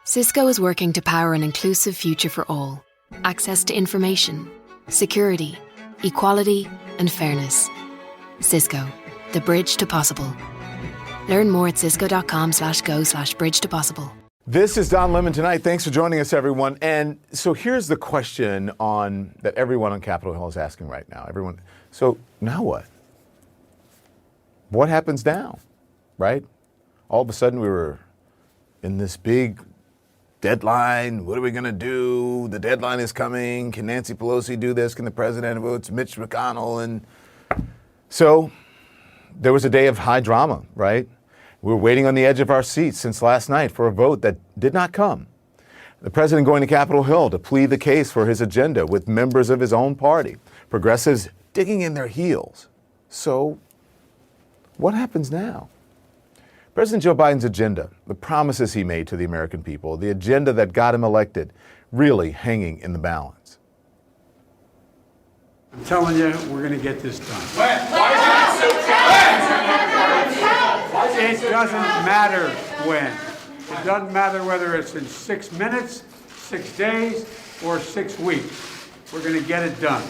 Cisco is working to power an inclusive future for all. Access to information, security, equality, and fairness. Cisco, the bridge to possible. Learn more at cisco.com/go/bridge to possible. This is Don Lemon tonight. Thanks for joining us, everyone. And so here's the question that everyone on Capitol Hill is asking right now. So now what? What happens now, right? All of a sudden we were in this big deadline. What are we going to do? The deadline is coming. Can Nancy Pelosi do this? Can the president vote? Mitch McConnell. And so there was a day of high drama, right? We were waiting on the edge of our seats since last night for a vote that did not come. The president going to Capitol Hill to plead the case for his agenda with members of his own party. Progressives digging in their heels. So what happens now? President Joe Biden's agenda, the promises he made to the American people, the agenda that got him elected, really hanging in the balance. I'm telling you, we're going to get this done. It doesn't matter when. It doesn't matter whether it's in 6 minutes, 6 days, or 6 weeks. We're going to get it done.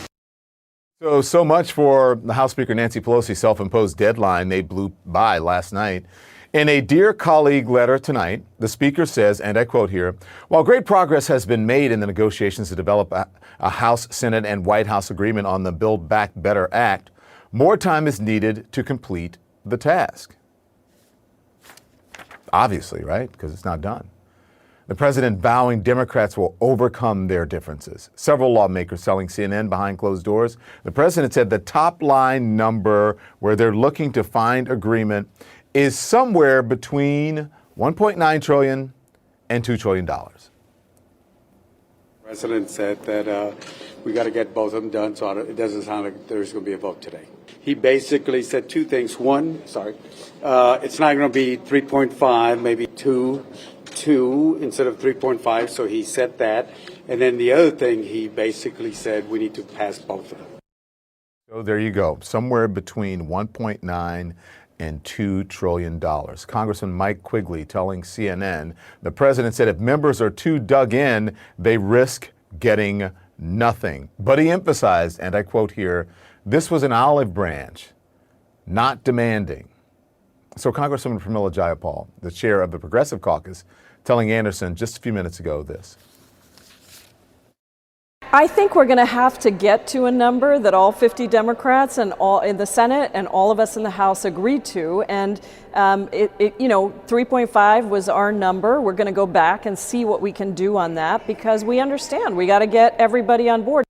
So much for the House Speaker Nancy Pelosi's self-imposed deadline they blew by last night. In a Dear Colleague letter tonight, the Speaker says, and I quote here, while great progress has been made in the negotiations to develop a House, Senate, and White House agreement on the Build Back Better Act, more time is needed to complete the task. Obviously, right? Because it's not done. The president vowing Democrats will overcome their differences. Several lawmakers telling CNN behind closed doors. The president said the top line number where they're looking to find agreement is somewhere between $1.9 trillion and $2 trillion. The president said that we got to get both of them done, so it doesn't sound like there's going to be a vote today. He basically said two things. One, it's not going to be 3.5, maybe 2 instead of 3.5, so he said that. And then the other thing, he basically said we need to pass both of them. So there you go, somewhere between 1.9 and $2 trillion. Congressman Mike Quigley telling CNN, the president said if members are too dug in, they risk getting nothing. But he emphasized, and I quote here, this was an olive branch, not demanding. So Congresswoman Pramila Jayapal, the chair of the Progressive Caucus, telling Anderson just a few minutes ago this. I think we're going to have to get to a number that all 50 Democrats and all in the Senate and all of us in the House agreed to. And 3.5 was our number. We're going to go back and see what we can do on that because we understand we got to get everybody on board.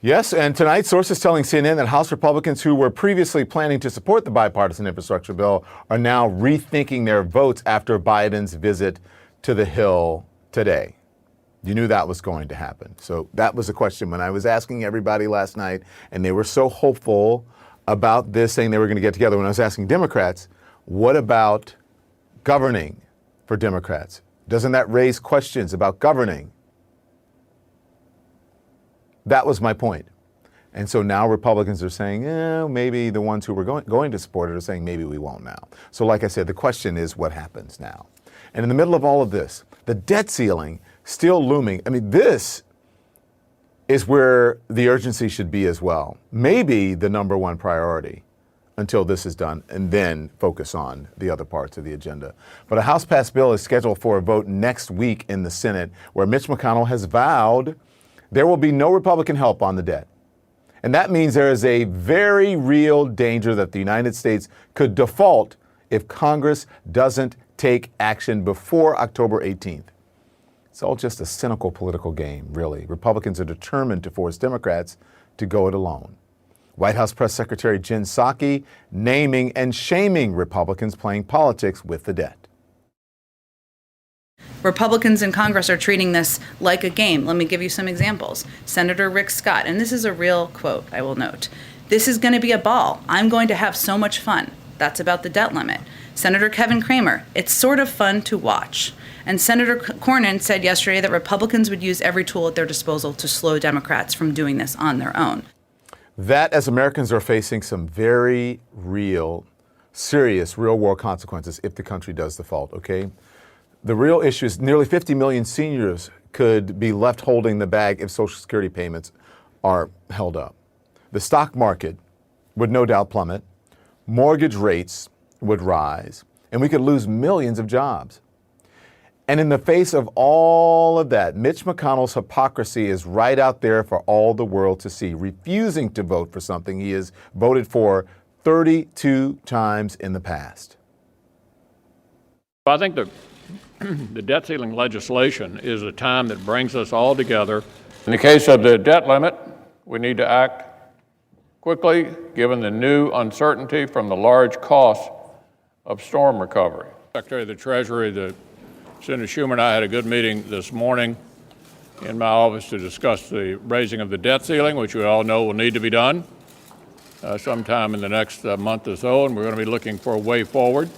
Yes, and tonight, sources telling CNN that House Republicans who were previously planning to support the bipartisan infrastructure bill are now rethinking their votes after Biden's visit to the Hill today. You knew that was going to happen. So that was a question when I was asking everybody last night, and they were so hopeful about this, saying they were going to get together. When I was asking Democrats, what about governing for Democrats? Doesn't that raise questions about governing? That was my point. And so now Republicans are saying, maybe the ones who were going to support it are saying maybe we won't now. So like I said, the question is what happens now? And in the middle of all of this, the debt ceiling still looming. I mean, this is where the urgency should be as well. Maybe the number one priority until this is done, and then focus on the other parts of the agenda. But a House-passed bill is scheduled for a vote next week in the Senate, where Mitch McConnell has vowed there will be no Republican help on the debt. And that means there is a very real danger that the United States could default if Congress doesn't take action before October 18th. It's all just a cynical political game, really. Republicans are determined to force Democrats to go it alone. White House Press Secretary Jen Psaki naming and shaming Republicans playing politics with the debt. Republicans in Congress are treating this like a game. Let me give you some examples. Senator Rick Scott, and this is a real quote, I will note. This is going to be a ball. I'm going to have so much fun. That's about the debt limit. Senator Kevin Cramer, it's sort of fun to watch. And Senator Cornyn said yesterday that Republicans would use every tool at their disposal to slow Democrats from doing this on their own. That, as Americans are facing some very real, serious, real-world consequences if the country does default, okay? The real issue is nearly 50 million seniors could be left holding the bag if Social Security payments are held up. The stock market would no doubt plummet, mortgage rates would rise, and we could lose millions of jobs. And in the face of all of that, Mitch McConnell's hypocrisy is right out there for all the world to see, refusing to vote for something he has voted for 32 times in the past. I think the debt ceiling legislation is a time that brings us all together. In the case of the debt limit, we need to act quickly, given the new uncertainty from the large cost of storm recovery. Secretary of the Treasury, Senator Schumer and I had a good meeting this morning in my office to discuss the raising of the debt ceiling, which we all know will need to be done sometime in the next month or so, and we're going to be looking for a way forward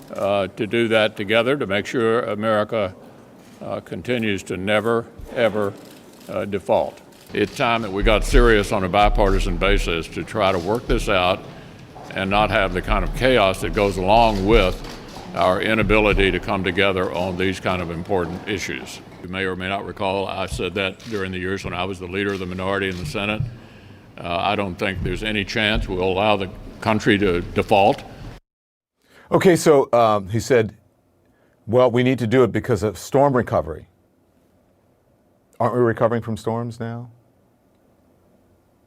to do that together to make sure America continues to never, ever default. It's time that we got serious on a bipartisan basis to try to work this out and not have the kind of chaos that goes along with our inability to come together on these kind of important issues. You may or may not recall, I said that during the years when I was the leader of the minority in the Senate. I don't think there's any chance we'll allow the country to default. Okay, so he said, well, we need to do it because of storm recovery. Aren't we recovering from storms now?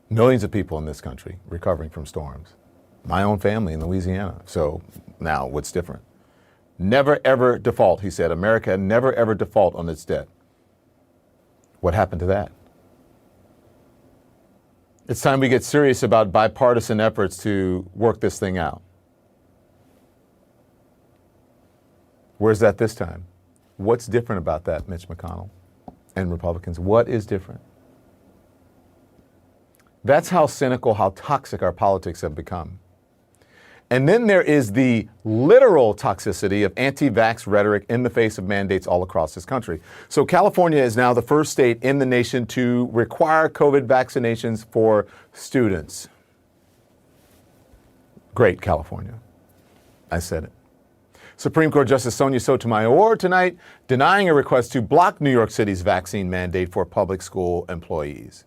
Millions of people in this country recovering from storms. My own family in Louisiana. So now what's different? Never ever default, he said. America never ever default on its debt. What happened to that? It's time we get serious about bipartisan efforts to work this thing out. Where's that this time? What's different about that, Mitch McConnell and Republicans? What is different? That's how cynical, how toxic our politics have become. And then there is the literal toxicity of anti-vax rhetoric in the face of mandates all across this country. So California is now the first state in the nation to require COVID vaccinations for students. Great, California. I said it. Supreme Court Justice Sonia Sotomayor tonight denying a request to block New York City's vaccine mandate for public school employees.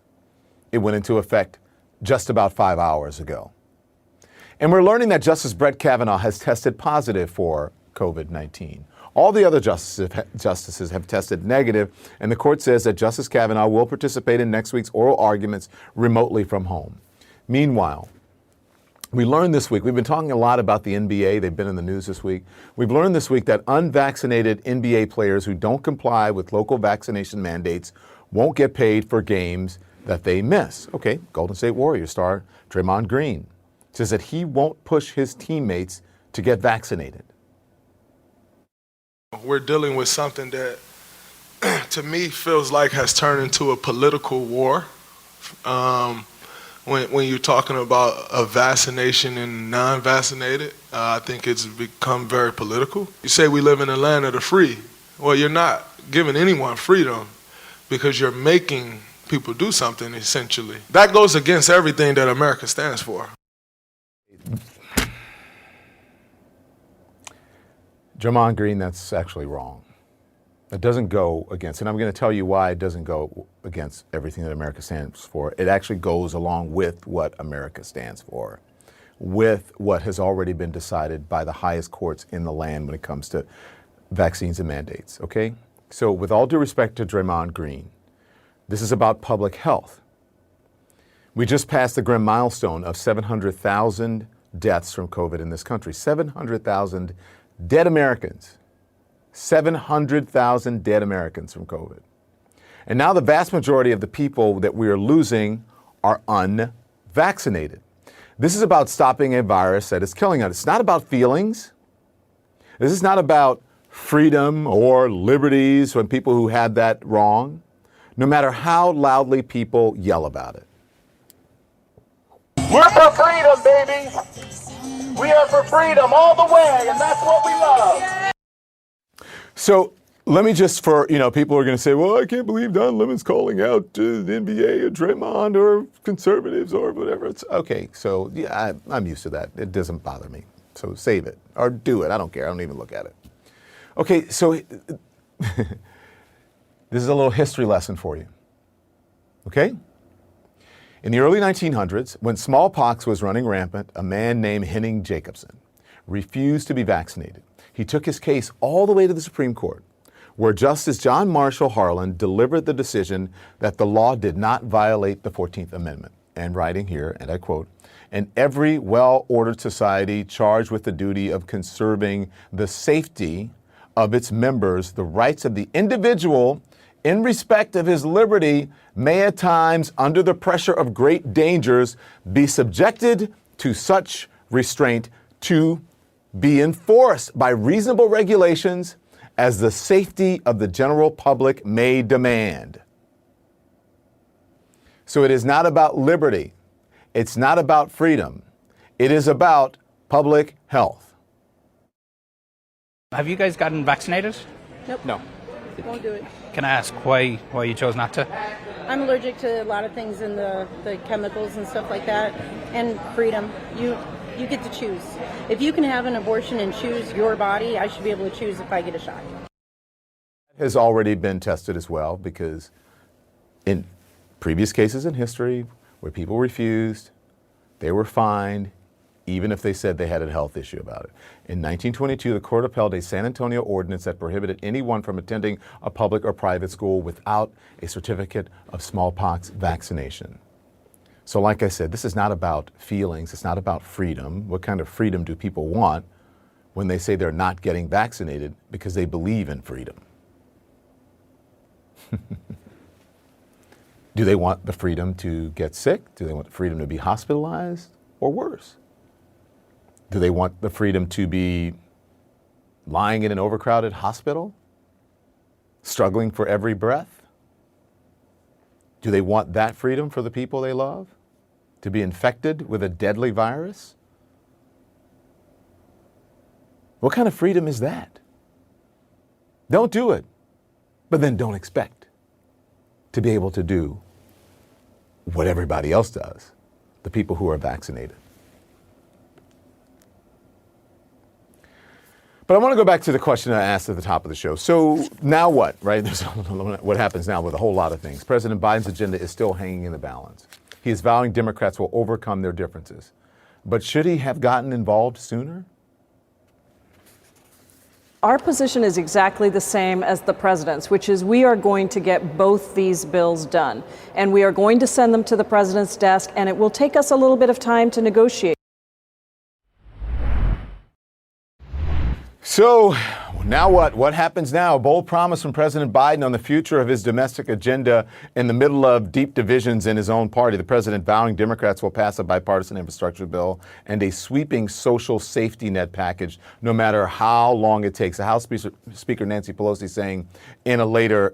It went into effect just about 5 hours ago. And we're learning that Justice Brett Kavanaugh has tested positive for COVID-19. All the other justices have tested negative, and the court says that Justice Kavanaugh will participate in next week's oral arguments remotely from home. Meanwhile, we learned this week, we've been talking a lot about the NBA, they've been in the news this week. We've learned this week that unvaccinated NBA players who don't comply with local vaccination mandates won't get paid for games that they miss. Okay, Golden State Warriors star Draymond Green says that he won't push his teammates to get vaccinated. We're dealing with something that, to me, feels like has turned into a political war. When you're talking about a vaccination and non-vaccinated, I think it's become very political. You say we live in a land of the free. Well, you're not giving anyone freedom because you're making people do something, essentially. That goes against everything that America stands for. Draymond Green, that's actually wrong. It doesn't go against, and I'm going to tell you why it doesn't go against everything that America stands for. It actually goes along with what America stands for, with what has already been decided by the highest courts in the land when it comes to vaccines and mandates, okay? So with all due respect to Draymond Green, this is about public health. We just passed the grim milestone of 700,000 deaths from COVID in this country. 700,000 dead Americans. 700,000 dead Americans from COVID. And now the vast majority of the people that we are losing are unvaccinated. This is about stopping a virus that is killing us. It's not about feelings. This is not about freedom or liberties when people who had that wrong, no matter how loudly people yell about it. We're for freedom, baby. We are for freedom all the way, and that's what we love. So let me just, for, people are going to say, well, I can't believe Don Lemon's calling out to the NBA or Draymond or conservatives or whatever. It's okay. So I'm used to that. It doesn't bother me. So save it or do it. I don't care. I don't even look at it. Okay, so this is a little history lesson for you. Okay? In the early 1900s, when smallpox was running rampant, a man named Henning Jacobson refused to be vaccinated. He took his case all the way to the Supreme Court, where Justice John Marshall Harlan delivered the decision that the law did not violate the 14th Amendment. And writing here, and I quote, "In every well-ordered society charged with the duty of conserving the safety of its members, the rights of the individual in respect of his liberty may at times, under the pressure of great dangers, be subjected to such restraint to be enforced by reasonable regulations as the safety of the general public may demand." So it is not about liberty. It's not about freedom. It is about public health. Have you guys gotten vaccinated? Nope. No. Won't do it. Can I ask why you chose not to? I'm allergic to a lot of things in the chemicals and stuff like that. And freedom. You get to choose. If you can have an abortion and choose your body, I should be able to choose if I get a shot. Has already been tested as well, because in previous cases in history where people refused, they were fined, even if they said they had a health issue about it. In 1922, the court upheld a San Antonio ordinance that prohibited anyone from attending a public or private school without a certificate of smallpox vaccination. So like I said, this is not about feelings. It's not about freedom. What kind of freedom do people want when they say they're not getting vaccinated because they believe in freedom? Do they want the freedom to get sick? Do they want the freedom to be hospitalized, or worse? Do they want the freedom to be lying in an overcrowded hospital, struggling for every breath? Do they want that freedom for the people they love? To be infected with a deadly virus? What kind of freedom is that? Don't do it, but then don't expect to be able to do what everybody else does, the people who are vaccinated. But I want to go back to the question I asked at the top of the show. So now what, right? What happens now with a whole lot of things? President Biden's agenda is still hanging in the balance. He is vowing Democrats will overcome their differences. But should he have gotten involved sooner? Our position is exactly the same as the president's, which is we are going to get both these bills done. And we are going to send them to the president's desk, and it will take us a little bit of time to negotiate. So now what? What happens now? A bold promise from President Biden on the future of his domestic agenda in the middle of deep divisions in his own party. The president vowing Democrats will pass a bipartisan infrastructure bill and a sweeping social safety net package, no matter how long it takes. The House Speaker Nancy Pelosi saying in a letter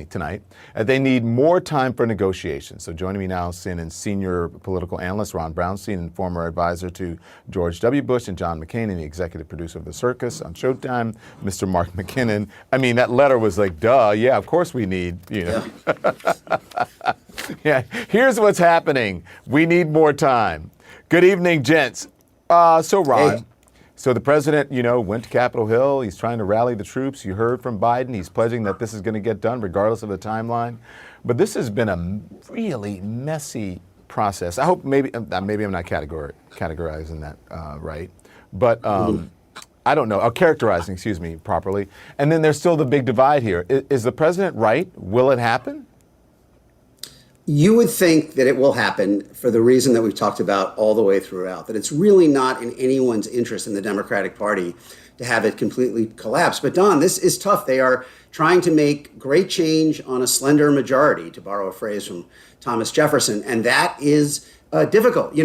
tonight, they need more time for negotiations. So joining me now, CNN senior political analyst Ron Brownstein and former advisor to George W. Bush and John McCain, and the executive producer of The Circus on Showtime, Mr. Mark McKinnon. I mean, that letter was like, duh, yeah, of course we need, Yeah. Yeah, here's what's happening. We need more time. Good evening, gents. So Ron, hey. So the president, went to Capitol Hill. He's trying to rally the troops. You heard from Biden. He's pledging that this is going to get done regardless of the timeline. But this has been a really messy process. I hope maybe I'm not categorizing that right. But I don't know, characterizing, properly. And then there's still the big divide here. Is the president right? Will it happen? You would think that it will happen for the reason that we've talked about all the way throughout, that it's really not in anyone's interest in the Democratic Party to have it completely collapse. But Don, this is tough. They are trying to make great change on a slender majority, to borrow a phrase from Thomas Jefferson, and that is difficult. In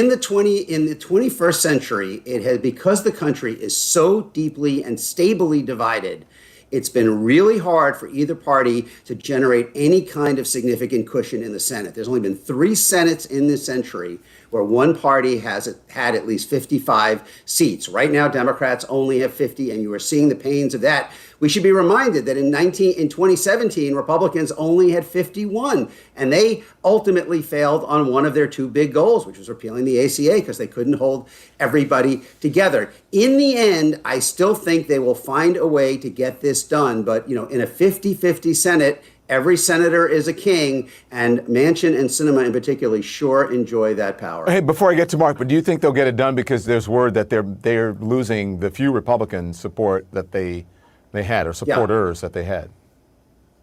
the 21st century, it has, because the country is so deeply and stably divided, it's been really hard for either party to generate any kind of significant cushion in the Senate. There's only been 3 Senates in this century where one party has had at least 55 seats. Right now, Democrats only have 50, and you are seeing the pains of that. We should be reminded that in 2017, Republicans only had 51, and they ultimately failed on one of their two big goals, which was repealing the ACA, because they couldn't hold everybody together. In the end, I still think they will find a way to get this done. But, in a 50-50 Senate, every senator is a king, and Manchin and Sinema in particular sure enjoy that power. Hey, before I get to Mark, but do you think they'll get it done because there's word that they're losing the few Republican support that they had, or supporters that they had?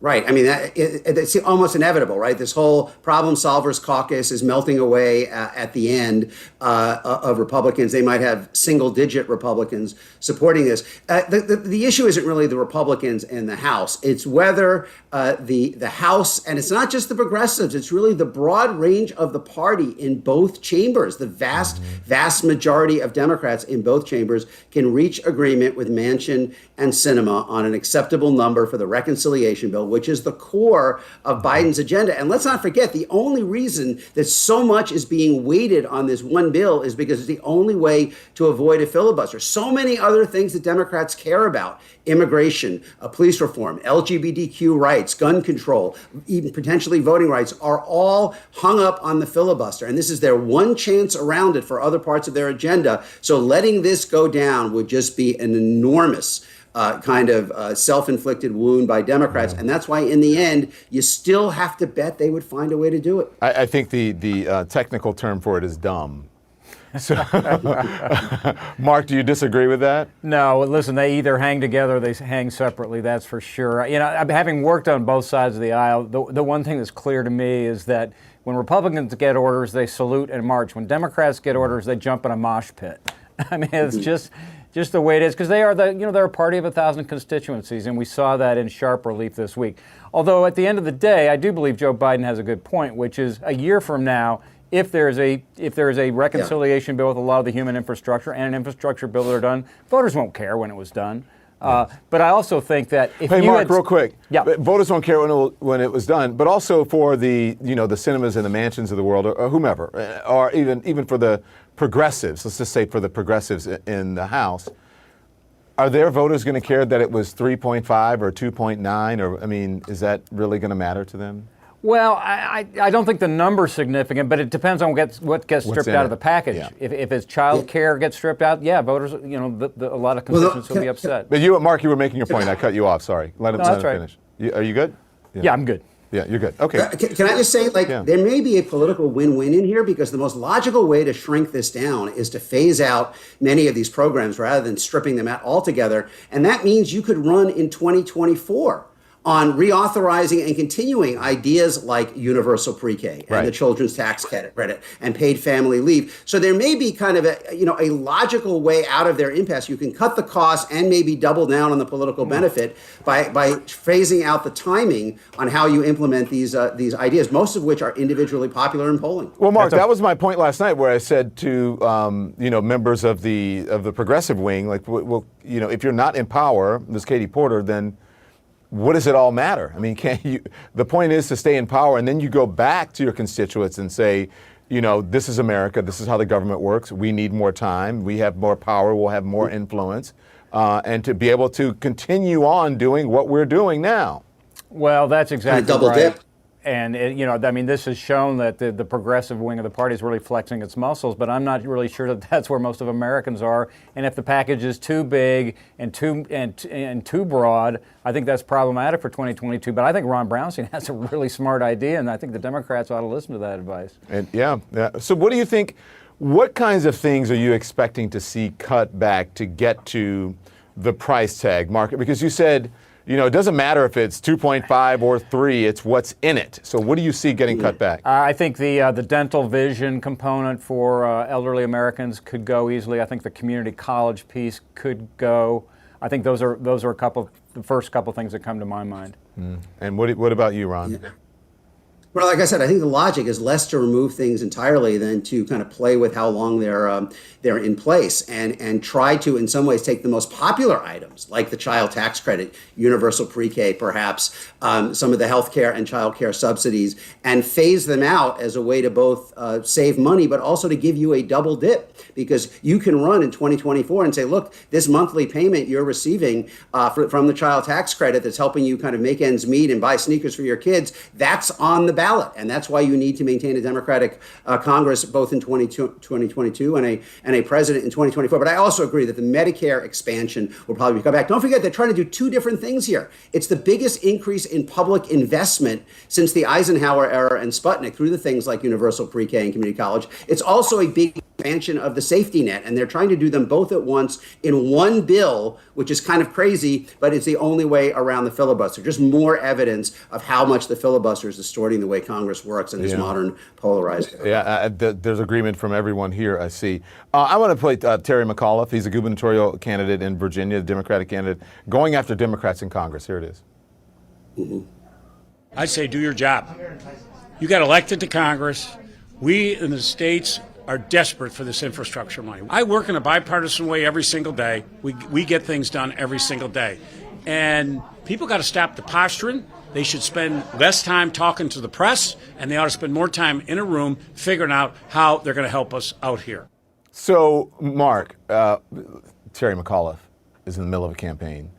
Right. I mean, it's almost inevitable, right? This whole problem solvers caucus is melting away at the end of Republicans. They might have single-digit Republicans supporting this. The issue isn't really the Republicans in the House. It's whether the House, and it's not just the progressives, it's really the broad range of the party in both chambers. The vast majority of Democrats in both chambers can reach agreement with Manchin and Sinema on an acceptable number for the reconciliation bill, which is the core of Biden's agenda. And let's not forget, the only reason that so much is being weighted on this one bill is because it's the only way to avoid a filibuster. So many other things that Democrats care about: immigration, police reform, LGBTQ rights, gun control, even potentially voting rights, are all hung up on the filibuster. And this is their one chance around it for other parts of their agenda. So letting this go down would just be an enormous kind of self-inflicted wound by Democrats. And that's why, in the end, you still have to bet they would find a way to do it. I think the technical term for it is dumb. So, Mark, do you disagree with that? No, listen, they either hang together or they hang separately, that's for sure. Having worked on both sides of the aisle, the one thing that's clear to me is that when Republicans get orders, they salute and march. When Democrats get orders, they jump in a mosh pit. I mean, it's just the way it is, because they are they're a party of 1,000 constituencies, and we saw that in sharp relief this week. Although at the end of the day, I do believe Joe Biden has a good point, which is a year from now, if there is a reconciliation bill with a lot of the human infrastructure and an infrastructure bill that are done, voters won't care when it was done. But I also think that if Mark, real quick, voters won't care when it was done, but also for the the Sinemas and the Mansions of the world, or whomever, or even for the progressives. Let's just say for the progressives in the House, are their voters going to care that it was 3.5 or 2.9? Or is that really going to matter to them? Well, I don't think the number's significant, but it depends on what gets stripped out of the package. Yeah. If it's child care gets stripped out, voters, a lot of constituents will be upset. But Mark, you were making your point. I cut you off. Sorry. Let him finish. Are you good? Yeah, I'm good. Yeah, you're good. Okay. Can I just say, there may be a political win-win in here, because the most logical way to shrink this down is to phase out many of these programs rather than stripping them out altogether. And that means you could run in 2024 on reauthorizing and continuing ideas like universal pre-K and the children's tax credit and paid family leave. So there may be kind of a logical way out of their impasse. You can cut the costs and maybe double down on the political benefit by phasing out the timing on how you implement these ideas, most of which are individually popular in polling. Well, Mark, that was my point last night, where I said to members of the progressive wing, if you're not in power, Ms. Katie Porter, then what does it all matter? The point is to stay in power, and then you go back to your constituents and say, this is America, this is how the government works, we need more time, we have more power, we'll have more influence, and to be able to continue on doing what we're doing now. Well, that's exactly double right. dip. And, this has shown that the progressive wing of the party is really flexing its muscles, but I'm not really sure that that's where most of Americans are. And if the package is too big and too broad, I think that's problematic for 2022. But I think Ron Brownstein has a really smart idea, and I think the Democrats ought to listen to that advice. And yeah. So what do you think, what kinds of things are you expecting to see cut back to get to the price tag market? Because you said, it doesn't matter if it's 2.5 or 3, it's what's in it. So what do you see getting cut back? I think the dental vision component for elderly Americans could go easily. I think the community college piece could go. I think those are the first couple things that come to my mind. And what about you, Ron? Well, like I said, I think the logic is less to remove things entirely than to kind of play with how long they're in place and try to, in some ways, take the most popular items like the child tax credit, universal pre-K, perhaps some of the health care and child care subsidies, and phase them out as a way to both save money, but also to give you a double dip, because you can run in 2024 and say, look, this monthly payment you're receiving from the child tax credit that's helping you kind of make ends meet and buy sneakers for your kids, that's on the ballot. And that's why you need to maintain a Democratic Congress both in 2022 and a president in 2024. But I also agree that the Medicare expansion will probably come back. Don't forget, they're trying to do two different things here. It's the biggest increase in public investment since the Eisenhower era and Sputnik through the things like universal pre-K and community college. It's also a big expansion of the safety net. And they're trying to do them both at once in one bill, which is kind of crazy, but it's the only way around the filibuster. Just more evidence of how much the filibuster is distorting the way Congress works in this modern polarized era. There's agreement from everyone here, I see. I want to play Terry McAuliffe. He's a gubernatorial candidate in Virginia, the Democratic candidate, going after Democrats in Congress. Here it is. Mm-hmm. I say do your job. You got elected to Congress. We in the states are desperate for this infrastructure money. I work in a bipartisan way every single day. We get things done every single day. And people got to stop the posturing. They should spend less time talking to the press, and they ought to spend more time in a room figuring out how they're going to help us out here. So, Mark, Terry McAuliffe is in the middle of a campaign.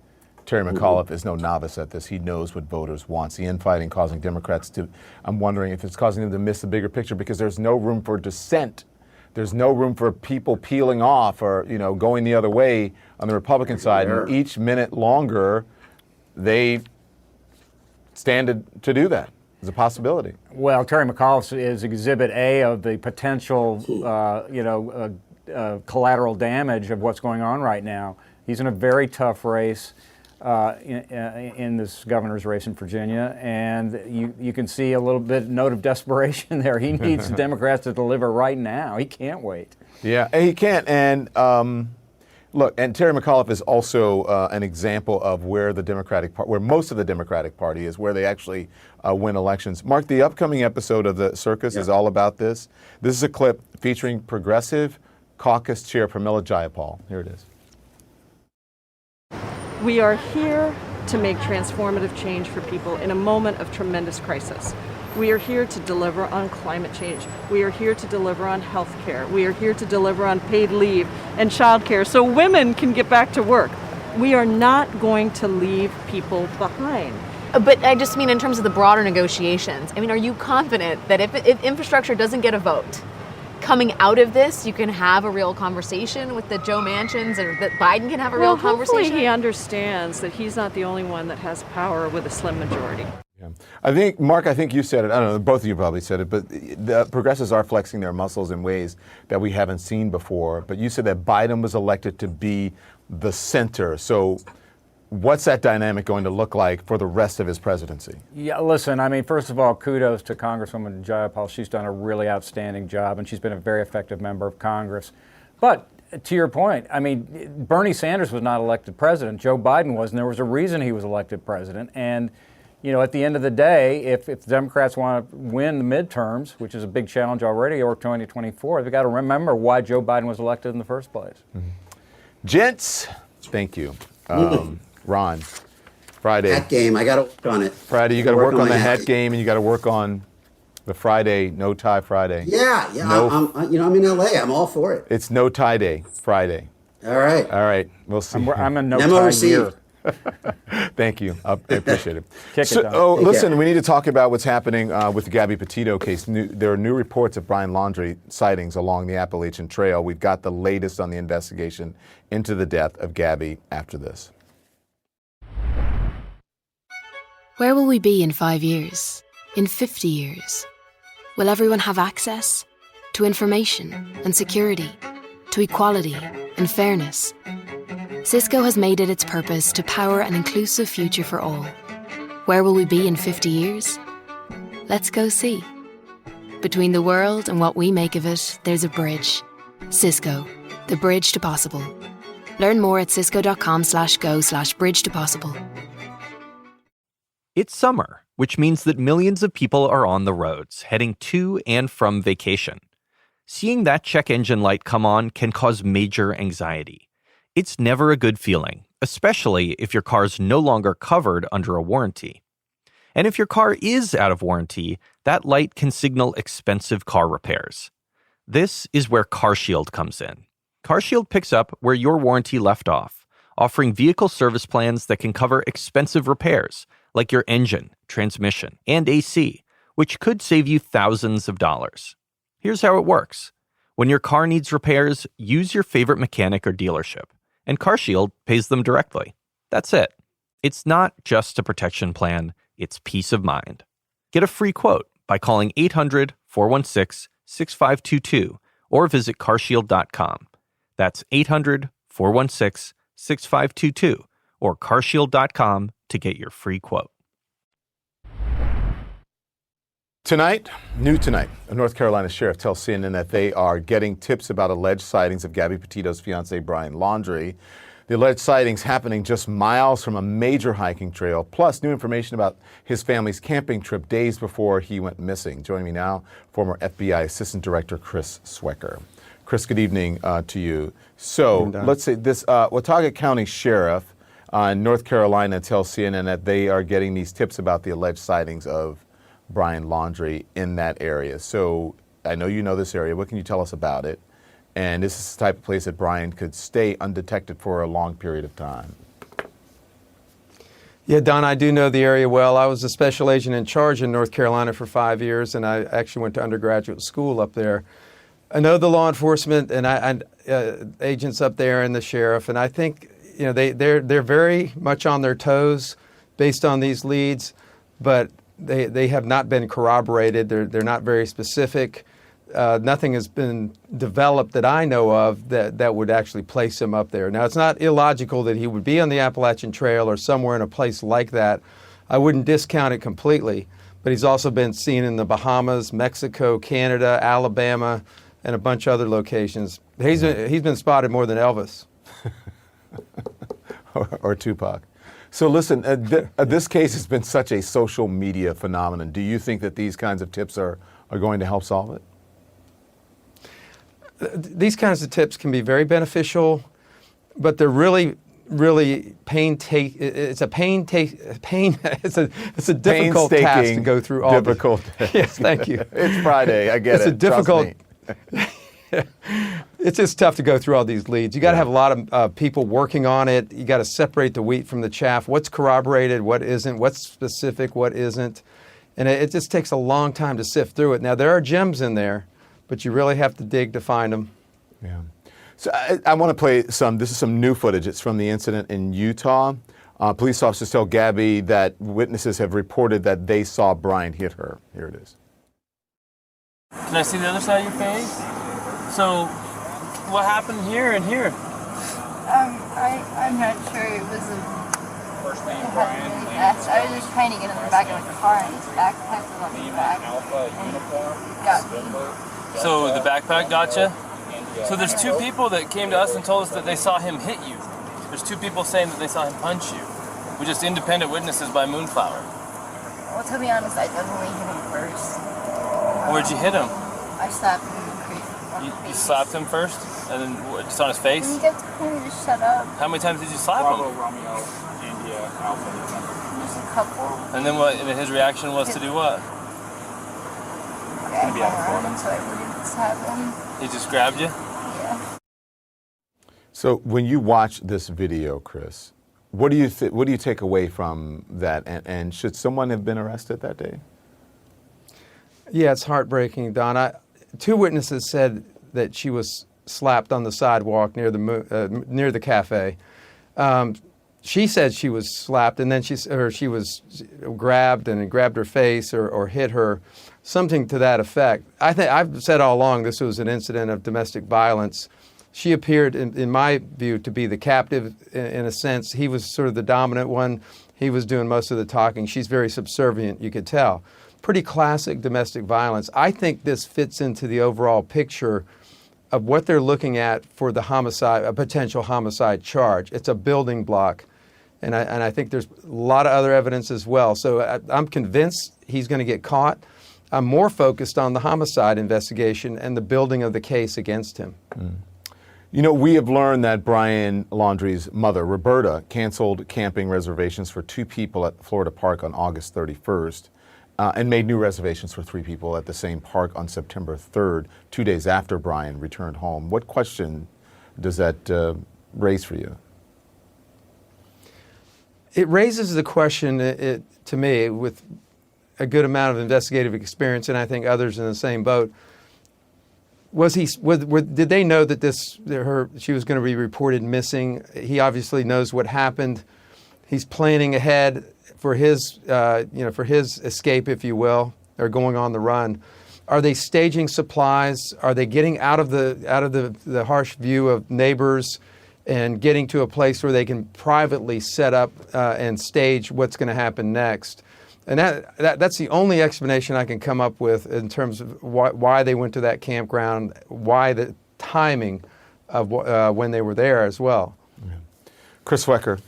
Terry McAuliffe is no novice at this. He knows what voters want. The infighting causing Democrats to, I'm wondering if it's causing them to miss the bigger picture, because there's no room for dissent. There's no room for people peeling off or, going the other way on the Republican side. And each minute longer, they stand to do that. It's a possibility. Well, Terry McAuliffe is Exhibit A of the potential, collateral damage of what's going on right now. He's in a very tough race in this governor's race in Virginia, and you can see a little bit note of desperation there. He needs the Democrats to deliver right now. He can't wait. Yeah, he can't. And look, and Terry McAuliffe is also an example of where where most of the Democratic Party is, where they actually win elections. Mark, the upcoming episode of The Circus is all about this. This is a clip featuring Progressive Caucus Chair Pramila Jayapal. Here it is. We are here to make transformative change for people in a moment of tremendous crisis. We are here to deliver on climate change. We are here to deliver on health care. We are here to deliver on paid leave and child care so women can get back to work. We are not going to leave people behind. But I just mean in terms of the broader negotiations. I mean, are you confident that if infrastructure doesn't get a vote, coming out of this, you can have a real conversation with the Joe Manchins, or that Biden can have a real conversation? Hopefully he understands that he's not the only one that has power with a slim majority. Yeah. I think, Mark, you said it. I don't know, both of you probably said it, but the progressives are flexing their muscles in ways that we haven't seen before. But you said that Biden was elected to be the center. So what's that dynamic going to look like for the rest of his presidency? Yeah, listen, first of all, kudos to Congresswoman Jayapal. She's done a really outstanding job, and she's been a very effective member of Congress. But to your point, Bernie Sanders was not elected president. Joe Biden was, and there was a reason he was elected president. And, at the end of the day, if the Democrats want to win the midterms, which is a big challenge already, or 2024, they've got to remember why Joe Biden was elected in the first place. Mm-hmm. Gents, thank you. Ron, Friday. Hat game, I got to work on it. Friday, you got to work on the hat game, and you got to work on the Friday, no tie Friday. Yeah. I'm in LA. I'm all for it. It's no tie day Friday. All right. We'll see. I'm a no tie year. Thank you. I appreciate it. Listen, we need to talk about what's happening with the Gabby Petito case. There are new reports of Brian Laundrie sightings along the Appalachian Trail. We've got the latest on the investigation into the death of Gabby after this. Where will we be in 5 years? In 50 years? Will everyone have access to information and security, to equality and fairness? Cisco has made it its purpose to power an inclusive future for all. Where will we be in 50 years? Let's go see. Between the world and what we make of it, there's a bridge. Cisco, the bridge to possible. Learn more at cisco.com/go/bridge to possible. It's summer, which means that millions of people are on the roads, heading to and from vacation. Seeing that check engine light come on can cause major anxiety. It's never a good feeling, especially if your car's no longer covered under a warranty. And if your car is out of warranty, that light can signal expensive car repairs. This is where CarShield comes in. CarShield picks up where your warranty left off, offering vehicle service plans that can cover expensive repairs, like your engine, transmission, and AC, which could save you thousands of dollars. Here's how it works. When your car needs repairs, use your favorite mechanic or dealership, and CarShield pays them directly. That's it. It's not just a protection plan, it's peace of mind. Get a free quote by calling 800-416-6522 or visit carshield.com. That's 800-416-6522 or carshield.com to get your free quote. New tonight, a North Carolina sheriff tells CNN that they are getting tips about alleged sightings of Gabby Petito's fiancé, Brian Laundrie. The alleged sightings happening just miles from a major hiking trail, plus new information about his family's camping trip days before he went missing. Joining me now, former FBI Assistant Director Chris Swecker. Chris, good evening to you. So let's say this Watauga County Sheriff in North Carolina tells CNN that they are getting these tips about the alleged sightings of Brian Laundrie in that area. So I know you know this area. What can you tell us about it? And this is the type of place that Brian could stay undetected for a long period of time. Yeah, Don, I do know the area well. I was a special agent in charge in North Carolina for 5 years, and I actually went to undergraduate school up there. I know the law enforcement and agents up there and the sheriff, and I think they're very much on their toes based on these leads, but they have not been corroborated. They're not very specific. Nothing has been developed that I know of that would actually place him up there. Now, it's not illogical that he would be on the Appalachian Trail or somewhere in a place like that. I wouldn't discount it completely, but he's also been seen in the Bahamas, Mexico, Canada, Alabama, and a bunch of other locations. He's been spotted more than Elvis. or Tupac. So listen, this case has been such a social media phenomenon. Do you think that these kinds of tips are going to help solve it? These kinds of tips can be very beneficial, but they're really it's a difficult task to go through all difficult. Yes, thank you. It's Friday, I get it. It's a difficult. It's just tough to go through all these leads. You got to have a lot of people working on it. You got to separate the wheat from the chaff. What's corroborated? What isn't? What's specific? What isn't? And it just takes a long time to sift through it. Now there are gems in there, but you really have to dig to find them. Yeah. So I want to play this is some new footage. It's from the incident in Utah. Police officers tell Gabby that witnesses have reported that they saw Brian hit her. Here it is. Can I see the other side of your face? So, what happened here and here? I'm not sure. It was first thing Brian. Really fast. I was just trying to get in the back of the car, and his backpack was on the back. Got me. So the backpack got you? So there's two people that came to us and told us that they saw him hit you. There's two people saying that they saw him punch you. We're just independent witnesses by Moonflower. Well, to be honest, I definitely hit him first. Where'd you hit him? I slapped him in the creek. You slapped him first? And then just on his face? You have to kind of just shut up. How many times did you slap him? Romeo, India, Alpha. Just a couple. And then his reaction was to do what? I hung around him so I wouldn't slap him. He just grabbed you? Yeah. So when you watch this video, Chris, what do you take away from that? And should someone have been arrested that day? Yeah, it's heartbreaking, Don. Two witnesses said that she was slapped on the sidewalk near the cafe. She said she was slapped, and then she was grabbed and grabbed her face or hit her, something to that effect. I've said all along this was an incident of domestic violence. She appeared, in my view, to be the captive in a sense. He was sort of the dominant one. He was doing most of the talking. She's very subservient, you could tell. Pretty classic domestic violence. I think this fits into the overall picture of what they're looking at for the homicide, a potential homicide charge. It's a building block And I think there's a lot of other evidence as well. So I'm convinced he's going to get caught. I'm more focused on the homicide investigation and the building of the case against him. You know, we have learned that Brian Laundrie's mother, Roberta, canceled camping reservations for 2 people at Florida Park on August 31st and made new reservations for 3 people at the same park on September 3rd, 2 days after Brian returned home. What question does that raise for you? It raises the question, to me, with a good amount of investigative experience, and I think others in the same boat. Did they know that she was going to be reported missing? He obviously knows what happened. He's planning ahead for his escape, if you will, or going on the run. Are they staging supplies? Are they getting out of the harsh view of neighbors and getting to a place where they can privately set up and stage what's going to happen next? And that's the only explanation I can come up with in terms of why they went to that campground, why the timing of when they were there as well. Chris Wecker,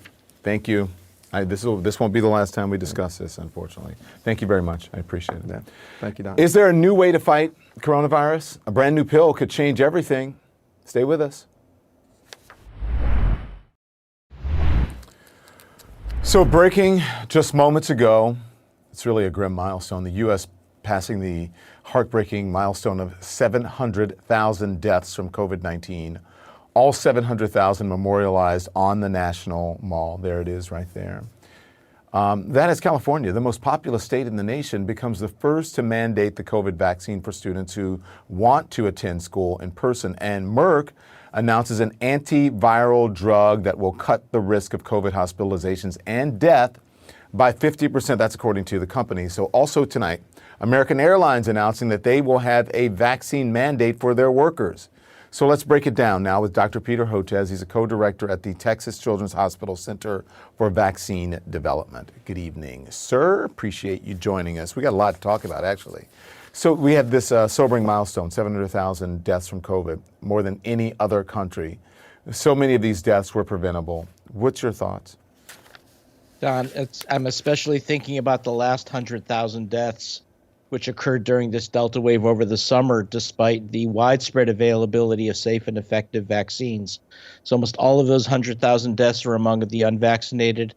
thank you. This won't be the last time we discuss this, unfortunately. Thank you very much. I appreciate it. Yeah. Thank you, Don. Is there a new way to fight coronavirus? A brand new pill could change everything. Stay with us. So breaking just moments ago, it's really a grim milestone. The U.S. passing the heartbreaking milestone of 700,000 deaths from COVID-19. All 700,000 memorialized on the National Mall. There it is right there. That is California, the most populous state in the nation, becomes the first to mandate the COVID vaccine for students who want to attend school in person. And Merck announces an antiviral drug that will cut the risk of COVID hospitalizations and death by 50%. That's according to the company. So also tonight, American Airlines announcing that they will have a vaccine mandate for their workers. So let's break it down now with Dr. Peter Hotez. He's a co-director at the Texas Children's Hospital Center for Vaccine Development. Good evening, sir. Appreciate you joining us. We got a lot to talk about, actually. So we have this sobering milestone, 700,000 deaths from COVID, more than any other country. So many of these deaths were preventable. What's your thoughts? Don, I'm especially thinking about the last 100,000 deaths, which occurred during this Delta wave over the summer, despite the widespread availability of safe and effective vaccines. So almost all of those 100,000 deaths were among the unvaccinated,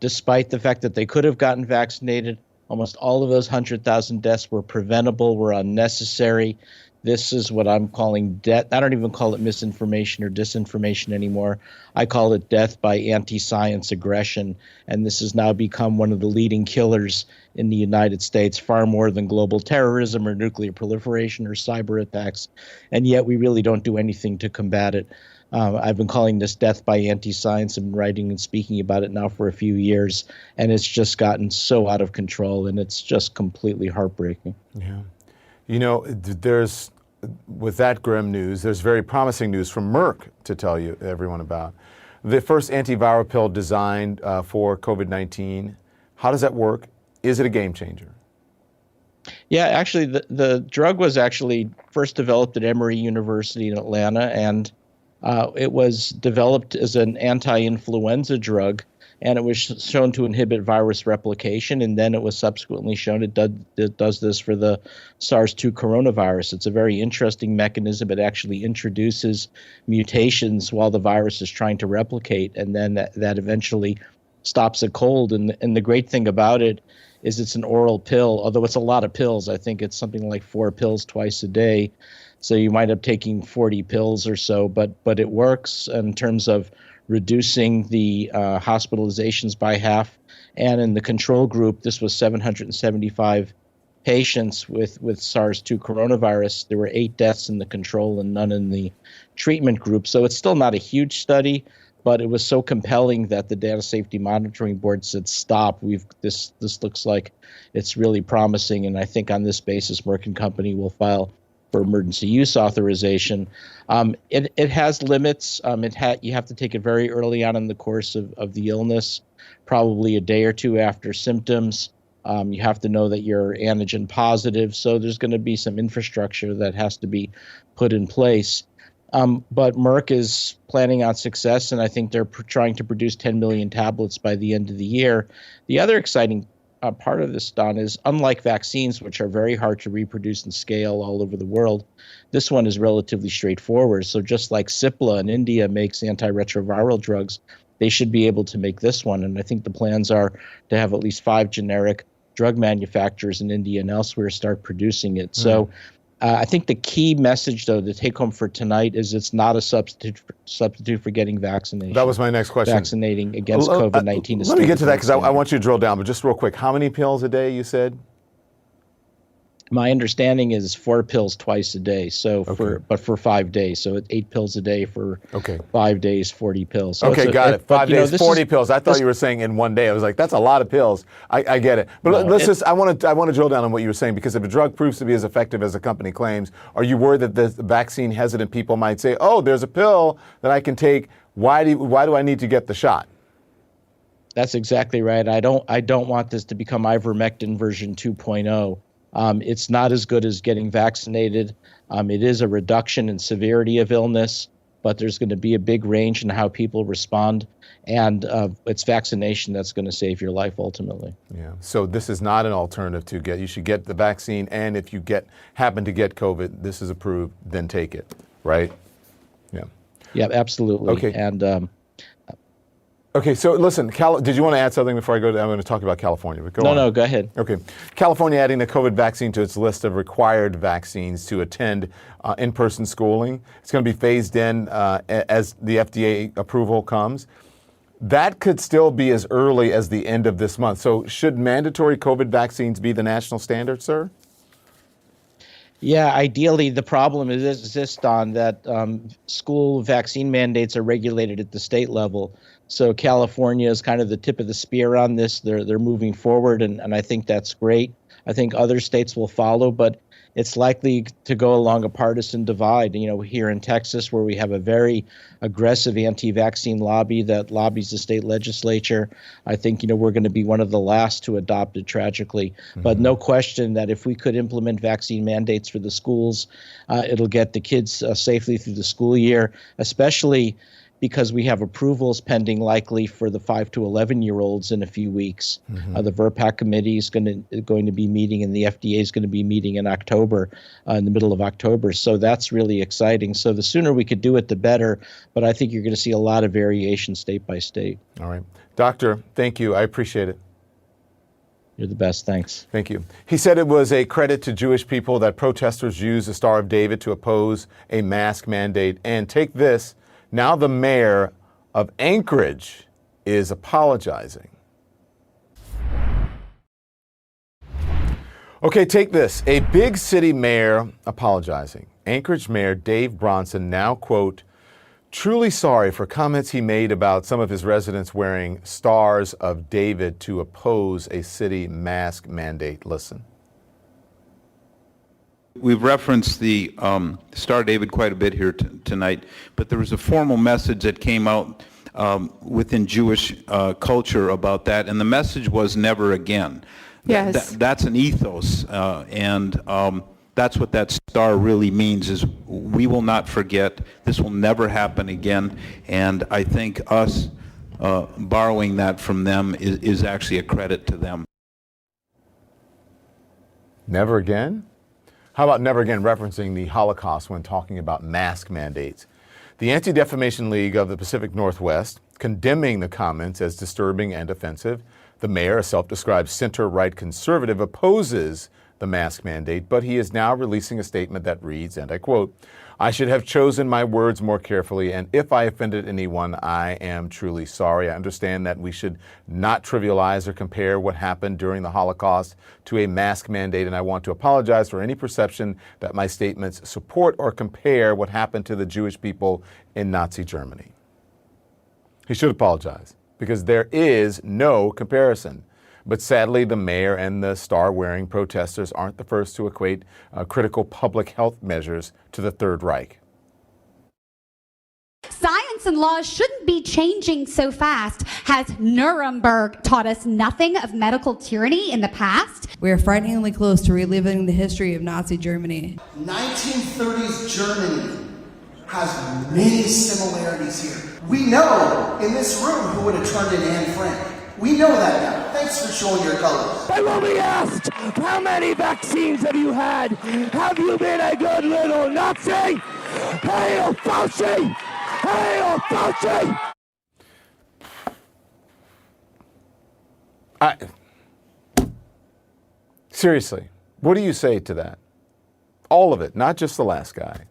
despite the fact that they could have gotten vaccinated. Almost all of those 100,000 deaths were preventable, were unnecessary. This is what I'm calling death. I don't even call it misinformation or disinformation anymore. I call it death by anti-science aggression. And this has now become one of the leading killers in the United States, far more than global terrorism or nuclear proliferation or cyber attacks. And yet we really don't do anything to combat it. I've been calling this death by anti-science and writing and speaking about it now for a few years. And it's just gotten so out of control, and it's just completely heartbreaking. Yeah. You know, with that grim news, there's very promising news from Merck to tell you everyone about. The first antiviral pill designed for COVID-19. How does that work? Is it a game changer? Yeah, actually, the drug was actually first developed at Emory University in Atlanta, and it was developed as an anti-influenza drug. And it was shown to inhibit virus replication, and then it was subsequently shown it does this for the SARS-2 coronavirus. It's a very interesting mechanism. It actually introduces mutations while the virus is trying to replicate, and then that eventually stops it cold. And the great thing about it is it's an oral pill, although it's a lot of pills. I think it's something like 4 pills twice a day. So you might up taking 40 pills or so, but it works in terms of reducing the hospitalizations by half. And in the control group, this was 775 patients with SARS-2 coronavirus. There were 8 deaths in the control and none in the treatment group. So it's still not a huge study, but it was so compelling that the Data Safety Monitoring Board said, stop. This looks like it's really promising. And I think on this basis, Merck & Company will file for emergency use authorization. It has limits. You have to take it very early on in the course of the illness, probably a day or two after symptoms. You have to know that you're antigen positive. So there's going to be some infrastructure that has to be put in place. But Merck is planning on success, and I think they're trying to produce 10 million tablets by the end of the year. The other exciting part of this, Don, is unlike vaccines, which are very hard to reproduce and scale all over the world, this one is relatively straightforward. So just like Cipla in India makes antiretroviral drugs, they should be able to make this one. And I think the plans are to have at least 5 generic drug manufacturers in India and elsewhere start producing it. So I think the key message, though, the take home for tonight is it's not a substitute for getting vaccinated. That was my next question. Vaccinating against COVID-19 is Let me get to that because I want you to drill down, but just real quick, how many pills a day you said? My understanding is 4 pills twice a day. So for 5 days. So it's 8 pills a day for 5 days, 40 pills. So got it. 5 days, 40 pills. I thought you were saying in one day. I was like, that's a lot of pills. I get it. But I want to drill down on what you were saying, because if a drug proves to be as effective as the company claims, are you worried that the vaccine hesitant people might say, oh, there's a pill that I can take. Why do I need to get the shot? That's exactly right. I don't want this to become ivermectin version 2.0. It's not as good as getting vaccinated. It is a reduction in severity of illness, but there's going to be a big range in how people respond. And it's vaccination that's going to save your life ultimately. Yeah. So this is not an alternative to get. You should get the vaccine, and if you happen to get COVID, this is approved, then take it, right? Yeah. Yeah, absolutely. Okay. And okay, so listen, did you want to add something before I go? I'm going to talk about California. But No, go ahead. Okay. California adding the COVID vaccine to its list of required vaccines to attend in-person schooling. It's going to be phased in as the FDA approval comes. That could still be as early as the end of this month. So should mandatory COVID vaccines be the national standard, sir? Yeah, ideally, the problem exists on that school vaccine mandates are regulated at the state level. So California is kind of the tip of the spear on this. They're moving forward, and I think that's great. I think other states will follow, but it's likely to go along a partisan divide. You know, here in Texas, where we have a very aggressive anti-vaccine lobby that lobbies the state legislature, I think, we're going to be one of the last to adopt it, tragically. But no question that if we could implement vaccine mandates for the schools, it'll get the kids safely through the school year, especially because we have approvals pending likely for the 5 to 11-year-olds in a few weeks. The VRPAC committee is going to be meeting, and the FDA is going to be meeting in October, in the middle of October. So that's really exciting. So the sooner we could do it, the better. But I think you're going to see a lot of variation state by state. All right. Doctor, thank you. I appreciate it. You're the best. Thanks. Thank you. He said it was a credit to Jewish people that protesters used the Star of David to oppose a mask mandate. And take this. Now the mayor of Anchorage is apologizing. Okay, take this. A big city mayor apologizing. Anchorage Mayor Dave Bronson now, quote, truly sorry for comments he made about some of his residents wearing Stars of David to oppose a city mask mandate. Listen. We've referenced the Star of David quite a bit here tonight, but there was a formal message that came out within Jewish culture about that, and the message was never again. Yes. That's an ethos, and that's what that star really means, is we will not forget. This will never happen again, and I think us borrowing that from them is actually a credit to them. Never again? How about never again referencing the Holocaust when talking about mask mandates? The Anti-Defamation League of the Pacific Northwest condemning the comments as disturbing and offensive. The mayor, a self-described center-right conservative, opposes the mask mandate, but he is now releasing a statement that reads, and I quote, I should have chosen my words more carefully, and if I offended anyone, I am truly sorry. I understand that we should not trivialize or compare what happened during the Holocaust to a mask mandate, and I want to apologize for any perception that my statements support or compare what happened to the Jewish people in Nazi Germany. He should apologize, because there is no comparison. But sadly, the mayor and the star-wearing protesters aren't the first to equate critical public health measures to the Third Reich. Science and laws shouldn't be changing so fast. Has Nuremberg taught us nothing of medical tyranny in the past? We are frighteningly close to reliving the history of Nazi Germany. 1930s Germany has many similarities here. We know in this room who would have turned in Anne Frank. We know that now. Thanks for showing your colors. I will be asked, how many vaccines have you had? Have you been a good little Nazi? Hail Fauci! Hail Fauci! Seriously, what do you say to that? All of it, not just the last guy.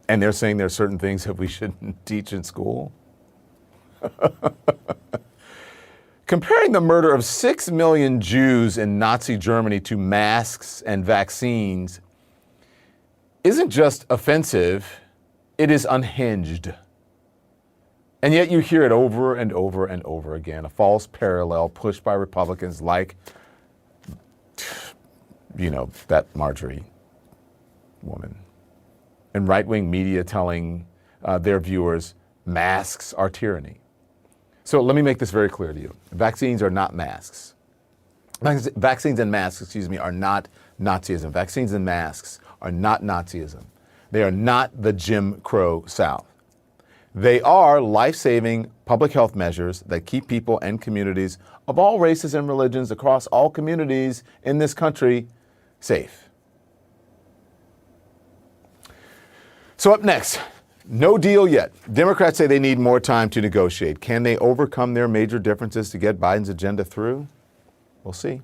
And they're saying there are certain things that we shouldn't teach in school? Comparing the murder of 6 million Jews in Nazi Germany to masks and vaccines isn't just offensive, it is unhinged. And yet you hear it over and over and over again, a false parallel pushed by Republicans like, that Marjorie woman. And right-wing media telling their viewers masks are tyranny. So let me make this very clear to you. Vaccines are not masks. Vaccines and masks, are not Nazism. Vaccines and masks are not Nazism. They are not the Jim Crow South. They are life-saving public health measures that keep people and communities of all races and religions across all communities in this country safe. So up next, no deal yet. Democrats say they need more time to negotiate. Can they overcome their major differences to get Biden's agenda through? We'll see.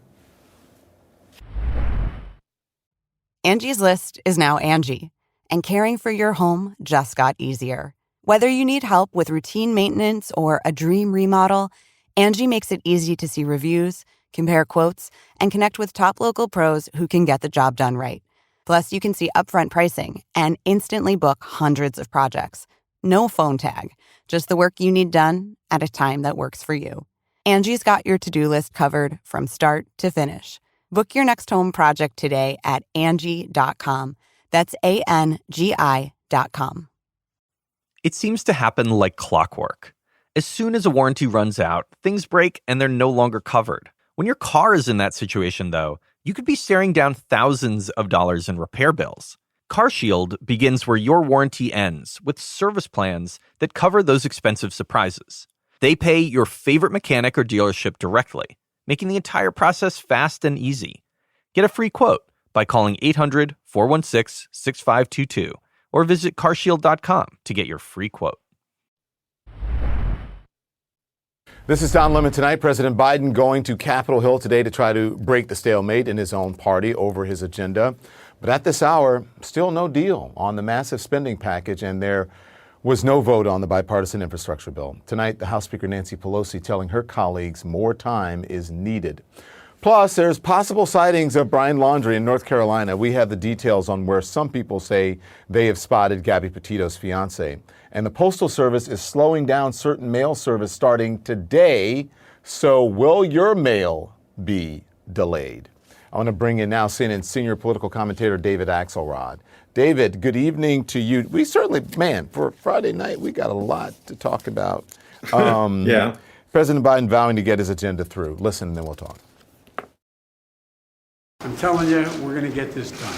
Angie's List is now Angie, and caring for your home just got easier. Whether you need help with routine maintenance or a dream remodel, Angie makes it easy to see reviews, compare quotes, and connect with top local pros who can get the job done right. Plus, you can see upfront pricing and instantly book hundreds of projects. No phone tag, just the work you need done at a time that works for you. Angie's got your to-do list covered from start to finish. Book your next home project today at Angie.com. That's ANGI.com. It seems to happen like clockwork. As soon as a warranty runs out, things break and they're no longer covered. When your car is in that situation, though, you could be staring down thousands of dollars in repair bills. CarShield begins where your warranty ends with service plans that cover those expensive surprises. They pay your favorite mechanic or dealership directly, making the entire process fast and easy. Get a free quote by calling 800-416-6522 or visit carshield.com to get your free quote. This is Don Lemon tonight. President Biden going to Capitol Hill today to try to break the stalemate in his own party over his agenda. But at this hour, still no deal on the massive spending package, and there was no vote on the bipartisan infrastructure bill. Tonight, the House Speaker Nancy Pelosi telling her colleagues more time is needed. Plus, there's possible sightings of Brian Laundrie in North Carolina. We have the details on where some people say they have spotted Gabby Petito's fiance. And the Postal Service is slowing down certain mail service starting today. So will your mail be delayed? I want to bring in now CNN senior political commentator David Axelrod. David, good evening to you. We certainly, for Friday night, we got a lot to talk about. Yeah. President Biden vowing to get his agenda through. Listen, and then we'll talk. I'm telling you, we're going to get this done.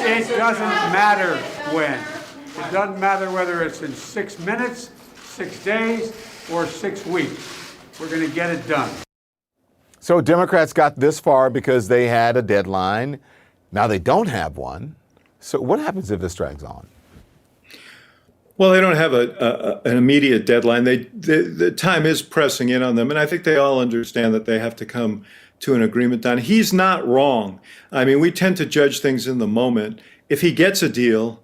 It doesn't matter when. It doesn't matter whether it's in 6 minutes, 6 days, or 6 weeks. We're going to get it done. So Democrats got this far because they had a deadline. Now they don't have one. So what happens if this drags on? Well, they don't have an immediate deadline. The time is pressing in on them, and I think they all understand that they have to come to an agreement on. He's not wrong. I mean, we tend to judge things in the moment. If he gets a deal,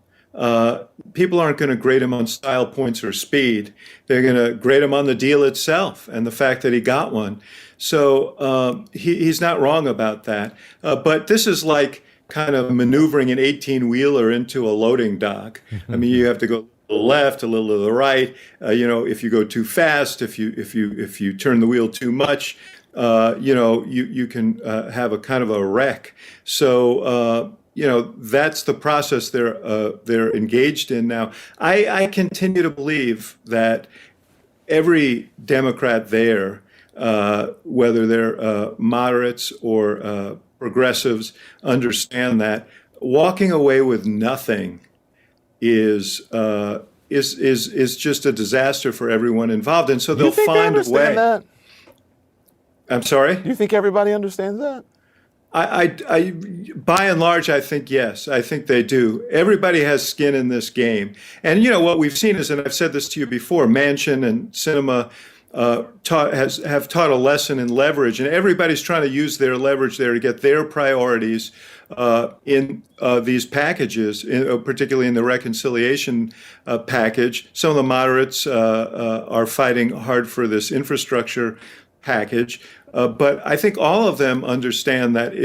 people aren't going to grade him on style points or speed. They're going to grade him on the deal itself and the fact that he got one. So he's not wrong about that. But this is like kind of maneuvering an 18-wheeler into a loading dock. I mean, you have to go to the left, a little to the right. If you go too fast, if you turn the wheel too much, you can have a kind of a wreck. So that's the process they're engaged in now. I continue to believe that every Democrat there, whether they're moderates or progressives understand that walking away with nothing is just a disaster for everyone involved, and so they'll find a way. That? I'm sorry? Do you think everybody understands that? I by and large, I think yes. I think they do. Everybody has skin in this game, and you know what we've seen is, and I've said this to you before, Manchin and Sinema have taught a lesson in leverage, and everybody's trying to use their leverage there to get their priorities in these packages, particularly in the reconciliation package. Some of the moderates are fighting hard for this infrastructure package. But I think all of them understand that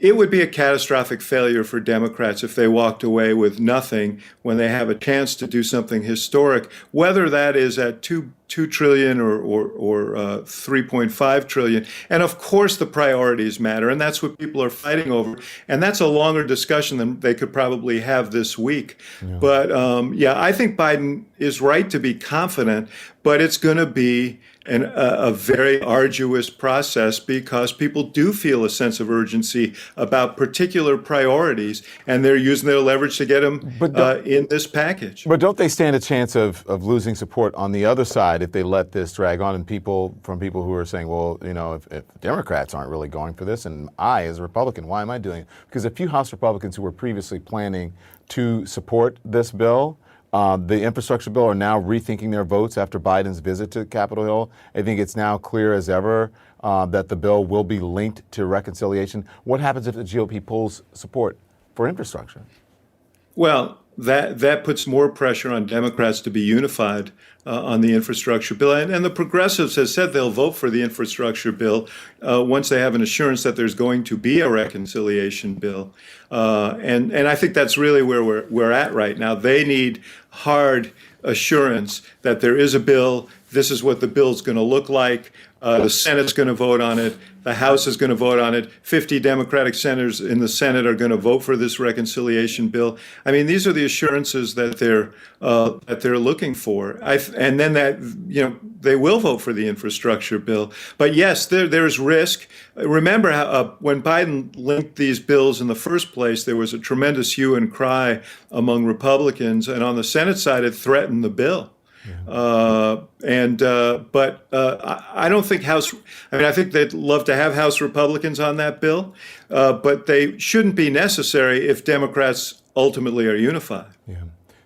it would be a catastrophic failure for Democrats if they walked away with nothing when they have a chance to do something historic, whether that is at $2 trillion or 3.5 trillion. And of course, the priorities matter, and that's what people are fighting over. And that's a longer discussion than they could probably have this week. Yeah. But I think Biden is right to be confident, but it's going to be a very arduous process because people do feel a sense of urgency about particular priorities, and they're using their leverage to get them in this package. But don't they stand a chance of losing support on the other side if they let this drag on, and people who are saying, well, you know, if Democrats aren't really going for this, and I, as a Republican, why am I doing it? Because a few House Republicans who were previously planning to support this bill, the infrastructure bill, are now rethinking their votes after Biden's visit to Capitol Hill. I think it's now clear as ever that the bill will be linked to reconciliation. What happens if the GOP pulls support for infrastructure? Well, that puts more pressure on Democrats to be unified on the infrastructure bill. And the progressives have said they'll vote for the infrastructure bill once they have an assurance that there's going to be a reconciliation bill. And I think that's really where we're at right now. They need hard assurance that there is a bill. This is what the bill's going to look like. The Senate's going to vote on it. The House is going to vote on it. 50 Democratic senators in the Senate are going to vote for this reconciliation bill. I mean, these are the assurances that they're looking for. And then they will vote for the infrastructure bill. But yes, there's risk. Remember how, when Biden linked these bills in the first place, there was a tremendous hue and cry among Republicans, and on the Senate side, it threatened the bill. Yeah. But I don't think I think they'd love to have House Republicans on that bill, but they shouldn't be necessary if Democrats ultimately are unified. Yeah.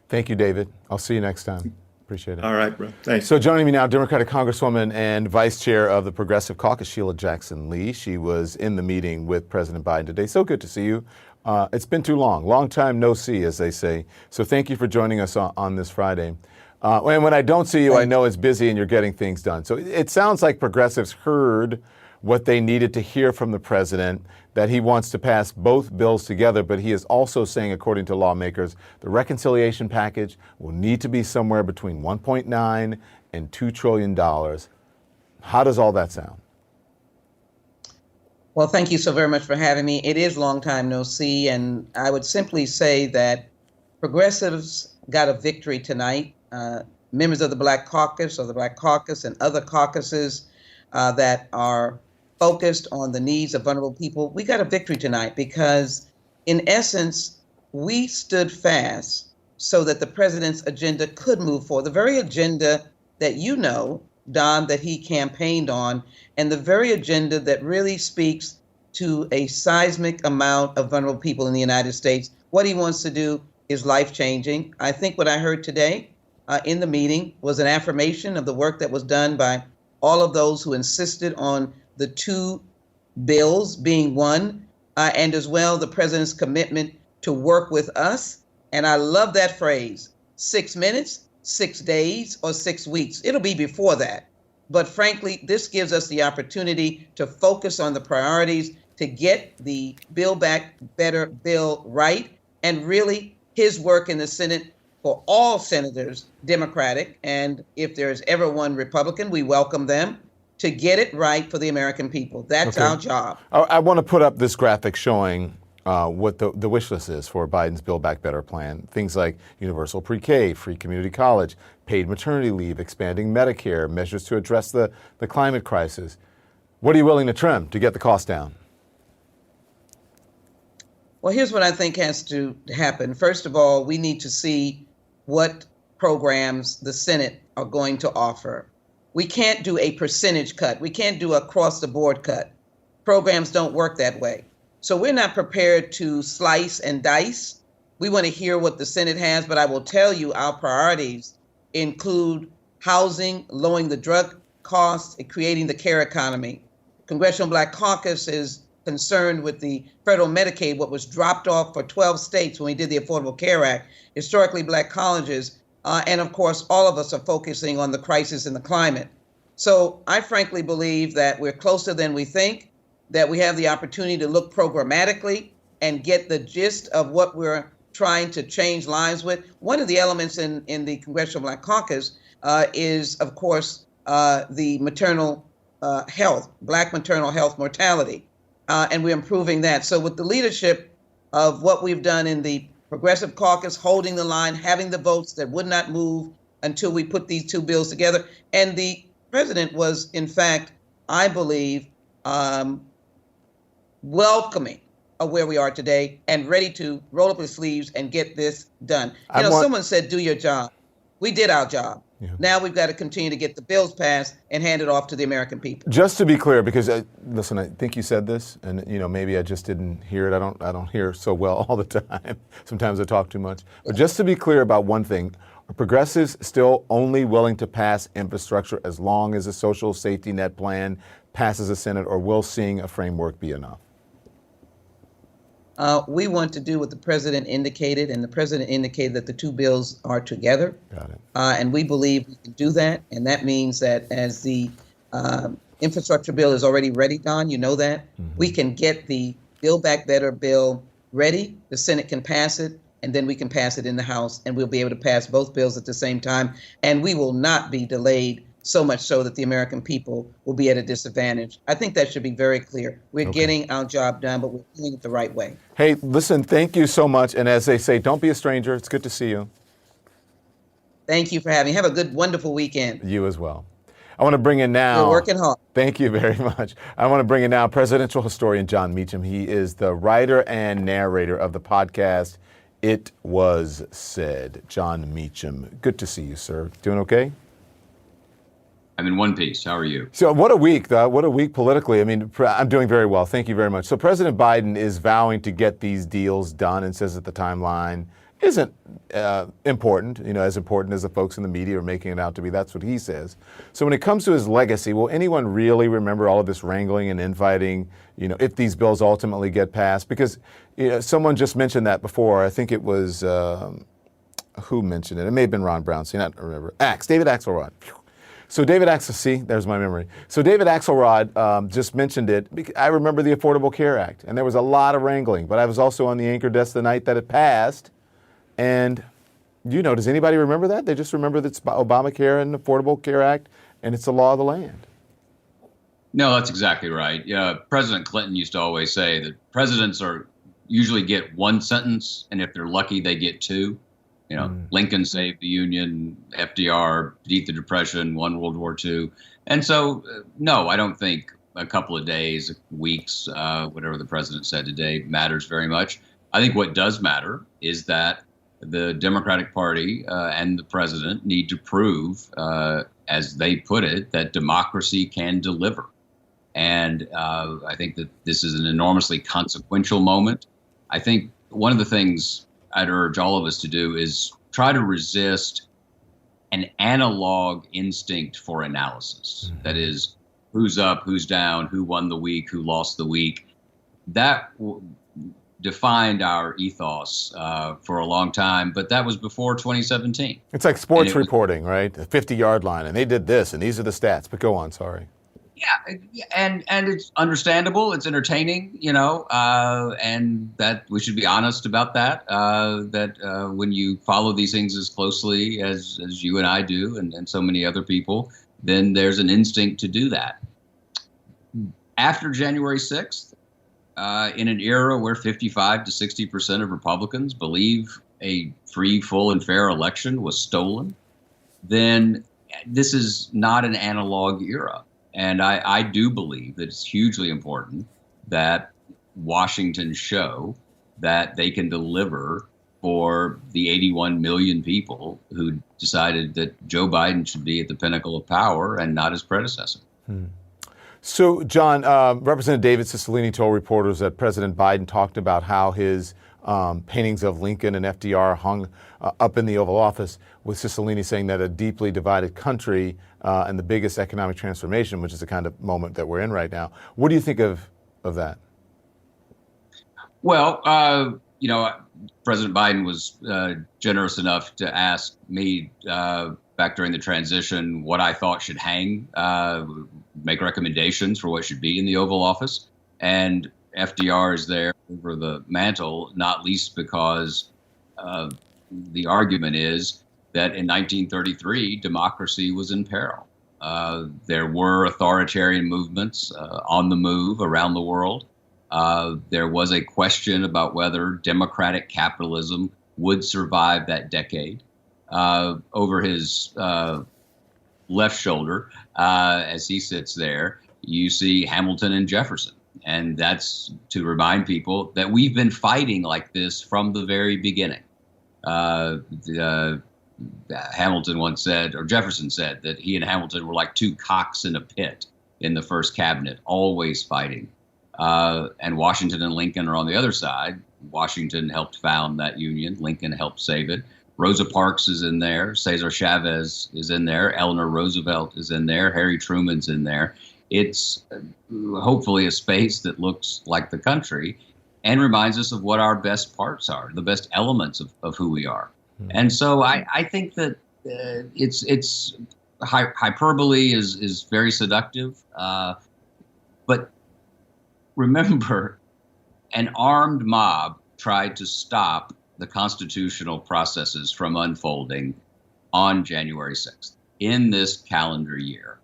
Thank you, David. I'll see you next time. Appreciate it. All right, bro. Thanks. So joining me now, Democratic Congresswoman and Vice Chair of the Progressive Caucus, Sheila Jackson Lee. She was in the meeting with President Biden today. So good to see you. It's been too long. Long time no see, as they say. So thank you for joining us on this Friday. And when I don't see you, I know it's busy and you're getting things done. So it sounds like progressives heard what they needed to hear from the president, that he wants to pass both bills together, but he is also saying, according to lawmakers, the reconciliation package will need to be somewhere between $1.9 and $2 trillion. How does all that sound? Well, thank you so very much for having me. It is long time no see, and I would simply say that progressives got a victory tonight. Members of the Black Caucus or the Black Caucus and other caucuses that are focused on the needs of vulnerable people, we got a victory tonight because, in essence, we stood fast so that the president's agenda could move forward. The very agenda that you know, Don, that he campaigned on, and the very agenda that really speaks to a seismic amount of vulnerable people in the United States. What he wants to do is life-changing. I think what I heard today in the meeting was an affirmation of the work that was done by all of those who insisted on the two bills being one, and as well the president's commitment to work with us. And I love that phrase, 6 minutes, 6 days, or 6 weeks. It'll be before that. But frankly, this gives us the opportunity to focus on the priorities, to get the Build Back Better bill right, and really his work in the Senate for all senators, Democratic, and if there's ever one Republican, we welcome them, to get it right for the American people. That's our job. I want to put up this graphic showing what the wish list is for Biden's Build Back Better plan. Things like universal pre-K, free community college, paid maternity leave, expanding Medicare, measures to address the climate crisis. What are you willing to trim to get the cost down? Well, here's what I think has to happen. First of all, we need to see what programs the Senate are going to offer. We can't do a percentage cut. We can't do a across-the-board cut. Programs don't work that way. So we're not prepared to slice and dice. We want to hear what the Senate has, but I will tell you our priorities include housing, lowering the drug costs, and creating the care economy. Congressional Black Caucus is concerned with the federal Medicaid, what was dropped off for 12 states when we did the Affordable Care Act, historically Black colleges, and of course, all of us are focusing on the crisis in the climate. So I frankly believe that we're closer than we think, that we have the opportunity to look programmatically and get the gist of what we're trying to change lives with. One of the elements in the Congressional Black Caucus is, of course, the maternal health, Black maternal health mortality, and we're improving that. So with the leadership of what we've done in the Progressive Caucus, holding the line, having the votes that would not move until we put these two bills together, and the president was, in fact, I believe, welcoming of where we are today and ready to roll up his sleeves and get this done. Someone said, do your job. We did our job. Yeah. Now we've got to continue to get the bills passed and hand it off to the American people. Just to be clear, because listen, I think you said this, and maybe I just didn't hear it. I don't hear so well all the time. Sometimes I talk too much. But just to be clear about one thing, are progressives still only willing to pass infrastructure as long as a social safety net plan passes the Senate, or will seeing a framework be enough? We want to do what the president indicated, and the president indicated that the two bills are together. Got it. And we believe we can do that. And that means that as the infrastructure bill is already ready, Don, you know that, we can get the Build Back Better bill ready. The Senate can pass it, and then we can pass it in the House, and we'll be able to pass both bills at the same time. And we will not be delayed, so much so that the American people will be at a disadvantage. I think that should be very clear. We're getting our job done, but we're doing it the right way. Hey, listen, thank you so much. And as they say, don't be a stranger. It's good to see you. Thank you for having me. Have a good, wonderful weekend. You as well. I want to bring in now. We're working hard. Thank you very much. I want to bring in now presidential historian John Meacham. He is the writer and narrator of the podcast, It Was Said. John Meacham, good to see you, sir. Doing okay? I'm in one piece. How are you? So what a week, though. What a week politically. I mean, I'm doing very well. Thank you very much. So President Biden is vowing to get these deals done and says that the timeline isn't important, as important as the folks in the media are making it out to be. That's what he says. So when it comes to his legacy, will anyone really remember all of this wrangling and infighting, if these bills ultimately get passed? Because someone just mentioned that before. I think it was, who mentioned it? It may have been Ron Brown. So I don't remember. David Axelrod. So David Axelrod, there's my memory. So David Axelrod just mentioned it. I remember the Affordable Care Act, and there was a lot of wrangling, but I was also on the anchor desk the night that it passed. And, does anybody remember that? They just remember that it's Obamacare and the Affordable Care Act, and it's the law of the land. No, that's exactly right. President Clinton used to always say that presidents usually get one sentence, and if they're lucky, they get two. Lincoln saved the Union, FDR beat the Depression, won World War II. And so, no, I don't think a couple of days, weeks, whatever the president said today matters very much. I think what does matter is that the Democratic Party and the president need to prove, as they put it, that democracy can deliver. And I think that this is an enormously consequential moment. I think one of the things I'd urge all of us to do is try to resist an analog instinct for analysis. Mm-hmm. That is, who's up, who's down, who won the week, who lost the week. That defined our ethos for a long time, but that was before 2017. It's like sports reporting, right? The 50-yard line, and they did this, and these are the stats. But go on, sorry. Yeah, and it's understandable. It's entertaining, and that we should be honest about that. That when you follow these things as closely as you and I do, and so many other people, then there's an instinct to do that. After January 6th, in an era where 55 to 60% of Republicans believe a free, full, and fair election was stolen, then this is not an analog era. And I do believe that it's hugely important that Washington show that they can deliver for the 81 million people who decided that Joe Biden should be at the pinnacle of power and not his predecessor. So, John, Representative David Cicilline told reporters that President Biden talked about how his paintings of Lincoln and FDR hung up in the Oval Office, with Cicilline saying that a deeply divided country and the biggest economic transformation, which is the kind of moment that we're in right now. What do you think of that? Well, President Biden was generous enough to ask me back during the transition what I thought should hang, make recommendations for what should be in the Oval Office. And FDR is there over the mantle, not least because the argument is that in 1933, democracy was in peril. There were authoritarian movements on the move around the world. There was a question about whether democratic capitalism would survive that decade. Over his left shoulder, as he sits there, you see Hamilton and Jefferson. And that's to remind people that we've been fighting like this from the very beginning. Hamilton once said, or Jefferson said, that he and Hamilton were like two cocks in a pit in the first cabinet, always fighting. And Washington and Lincoln are on the other side. Washington helped found that union. Lincoln helped save it. Rosa Parks is in there. Cesar Chavez is in there. Eleanor Roosevelt is in there. Harry Truman's in there. It's hopefully a space that looks like the country and reminds us of what our best parts are, the best elements of who we are. And so I think that it's hyperbole is very seductive. But remember, an armed mob tried to stop the constitutional processes from unfolding on January 6th in this calendar year.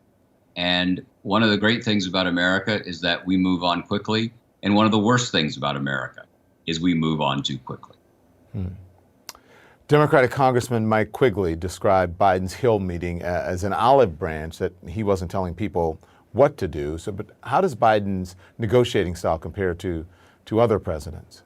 And one of the great things about America is that we move on quickly. And one of the worst things about America is we move on too quickly. Democratic Congressman Mike Quigley described Biden's Hill meeting as an olive branch, that he wasn't telling people what to do. So, but how does Biden's negotiating style compare to other presidents?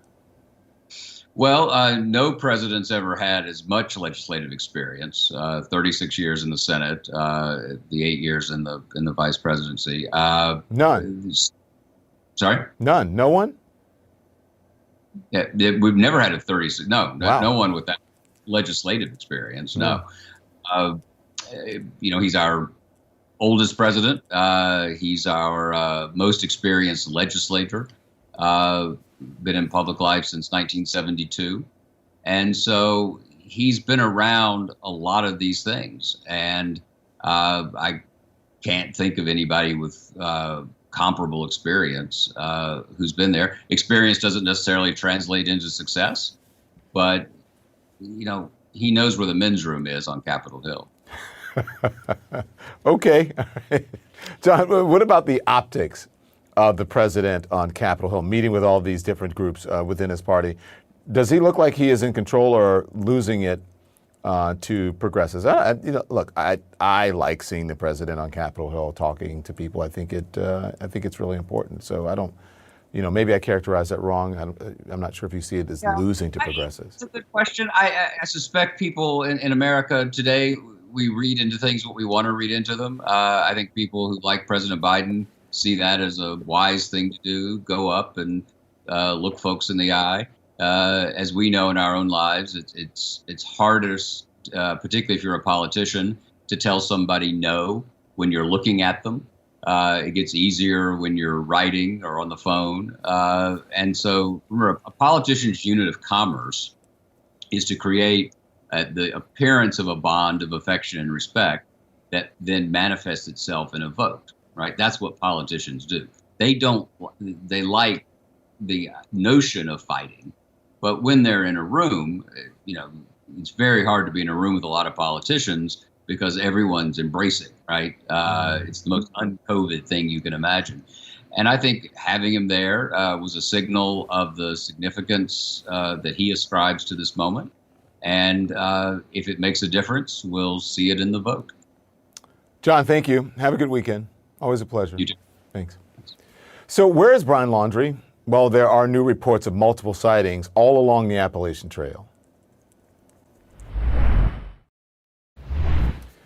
Well, no president's ever had as much legislative experience. 36 years in the Senate, the 8 years in the vice presidency. None. Sorry? None. No one? Yeah, we've never had a 36. No, Wow. No one with that legislative experience. No. He's our oldest president. He's our most experienced legislator. Been in public life since 1972. And so he's been around a lot of these things. And I can't think of anybody with comparable experience who's been there. Experience doesn't necessarily translate into success, but he knows where the men's room is on Capitol Hill. Okay. John, what about the optics of the president on Capitol Hill, meeting with all these different groups within his party? Does he look like he is in control or losing it to progressives? Look, I like seeing the president on Capitol Hill talking to people. I think it's really important. So I don't, maybe I characterize that wrong. I'm not sure if you see it as losing to progressives. It's a good question. I suspect people in America today, we read into things what we want to read into them. I think people who like President Biden see that as a wise thing to do, go up and look folks in the eye. As we know in our own lives, it's harder, particularly if you're a politician, to tell somebody no when you're looking at them. It gets easier when you're writing or on the phone. And so remember, a politician's unit of commerce is to create the appearance of a bond of affection and respect that then manifests itself in a vote. Right? That's what politicians do. They like the notion of fighting, but when they're in a room, it's very hard to be in a room with a lot of politicians because everyone's embracing, right? It's the most un-COVID thing you can imagine. And I think having him there was a signal of the significance that he ascribes to this moment. And if it makes a difference, we'll see it in the vote. John, thank you. Have a good weekend. Always a pleasure. You too. Thanks. So where is Brian Laundrie? Well, there are new reports of multiple sightings all along the Appalachian Trail.